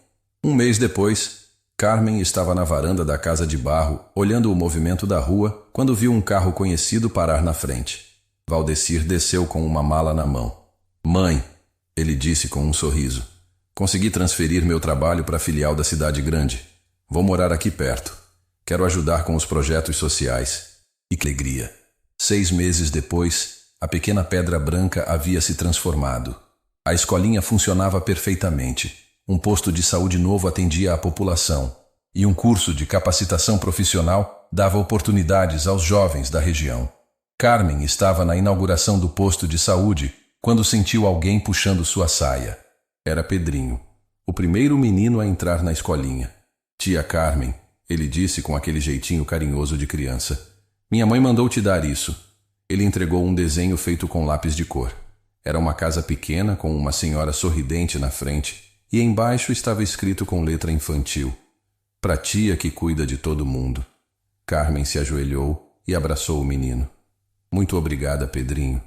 1 mês depois, Carmen estava na varanda da casa de barro, olhando o movimento da rua, quando viu um carro conhecido parar na frente. Valdecir desceu com uma mala na mão. Mãe, ele disse com um sorriso. Consegui transferir meu trabalho para a filial da cidade grande. Vou morar aqui perto. Quero ajudar com os projetos sociais. E que alegria! 6 meses depois, a pequena Pedra Branca havia se transformado. A escolinha funcionava perfeitamente. Um posto de saúde novo atendia a população. E um curso de capacitação profissional dava oportunidades aos jovens da região. Carmen estava na inauguração do posto de saúde quando sentiu alguém puxando sua saia. Era Pedrinho, o primeiro menino a entrar na escolinha. Tia Carmen, ele disse com aquele jeitinho carinhoso de criança. Minha mãe mandou te dar isso. Ele entregou um desenho feito com lápis de cor. Era uma casa pequena com uma senhora sorridente na frente e embaixo estava escrito com letra infantil. Pra tia que cuida de todo mundo. Carmen se ajoelhou e abraçou o menino. Muito obrigada, Pedrinho.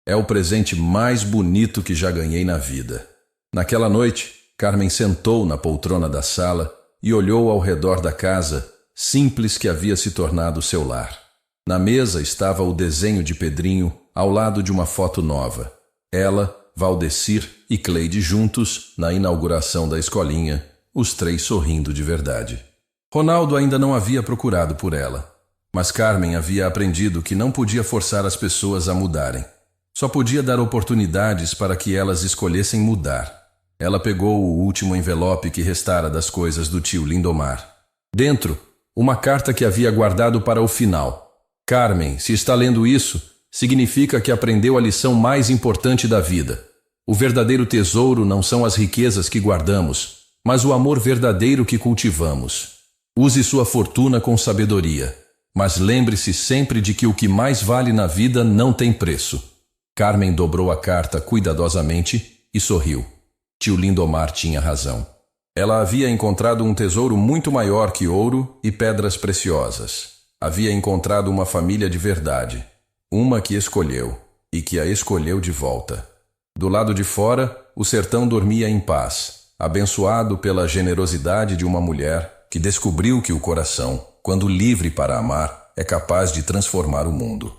É o presente mais bonito que já ganhei na vida. Naquela noite, Carmen sentou na poltrona da sala e olhou ao redor da casa, simples que havia se tornado seu lar. Na mesa estava o desenho de Pedrinho ao lado de uma foto nova. Ela, Valdecir e Cleide juntos na inauguração da escolinha, os 3 sorrindo de verdade. Ronaldo ainda não havia procurado por ela, mas Carmen havia aprendido que não podia forçar as pessoas a mudarem. Só podia dar oportunidades para que elas escolhessem mudar. Ela pegou o último envelope que restara das coisas do tio Lindomar. Dentro, uma carta que havia guardado para o final. Carmen, se está lendo isso, significa que aprendeu a lição mais importante da vida. O verdadeiro tesouro não são as riquezas que guardamos, mas o amor verdadeiro que cultivamos. Use sua fortuna com sabedoria, mas lembre-se sempre de que o que mais vale na vida não tem preço. Carmen dobrou a carta cuidadosamente e sorriu. Tio Lindomar tinha razão. Ela havia encontrado um tesouro muito maior que ouro e pedras preciosas. Havia encontrado uma família de verdade. Uma que escolheu, e que a escolheu de volta. Do lado de fora, o sertão dormia em paz, abençoado pela generosidade de uma mulher que descobriu que o coração, quando livre para amar, é capaz de transformar o mundo.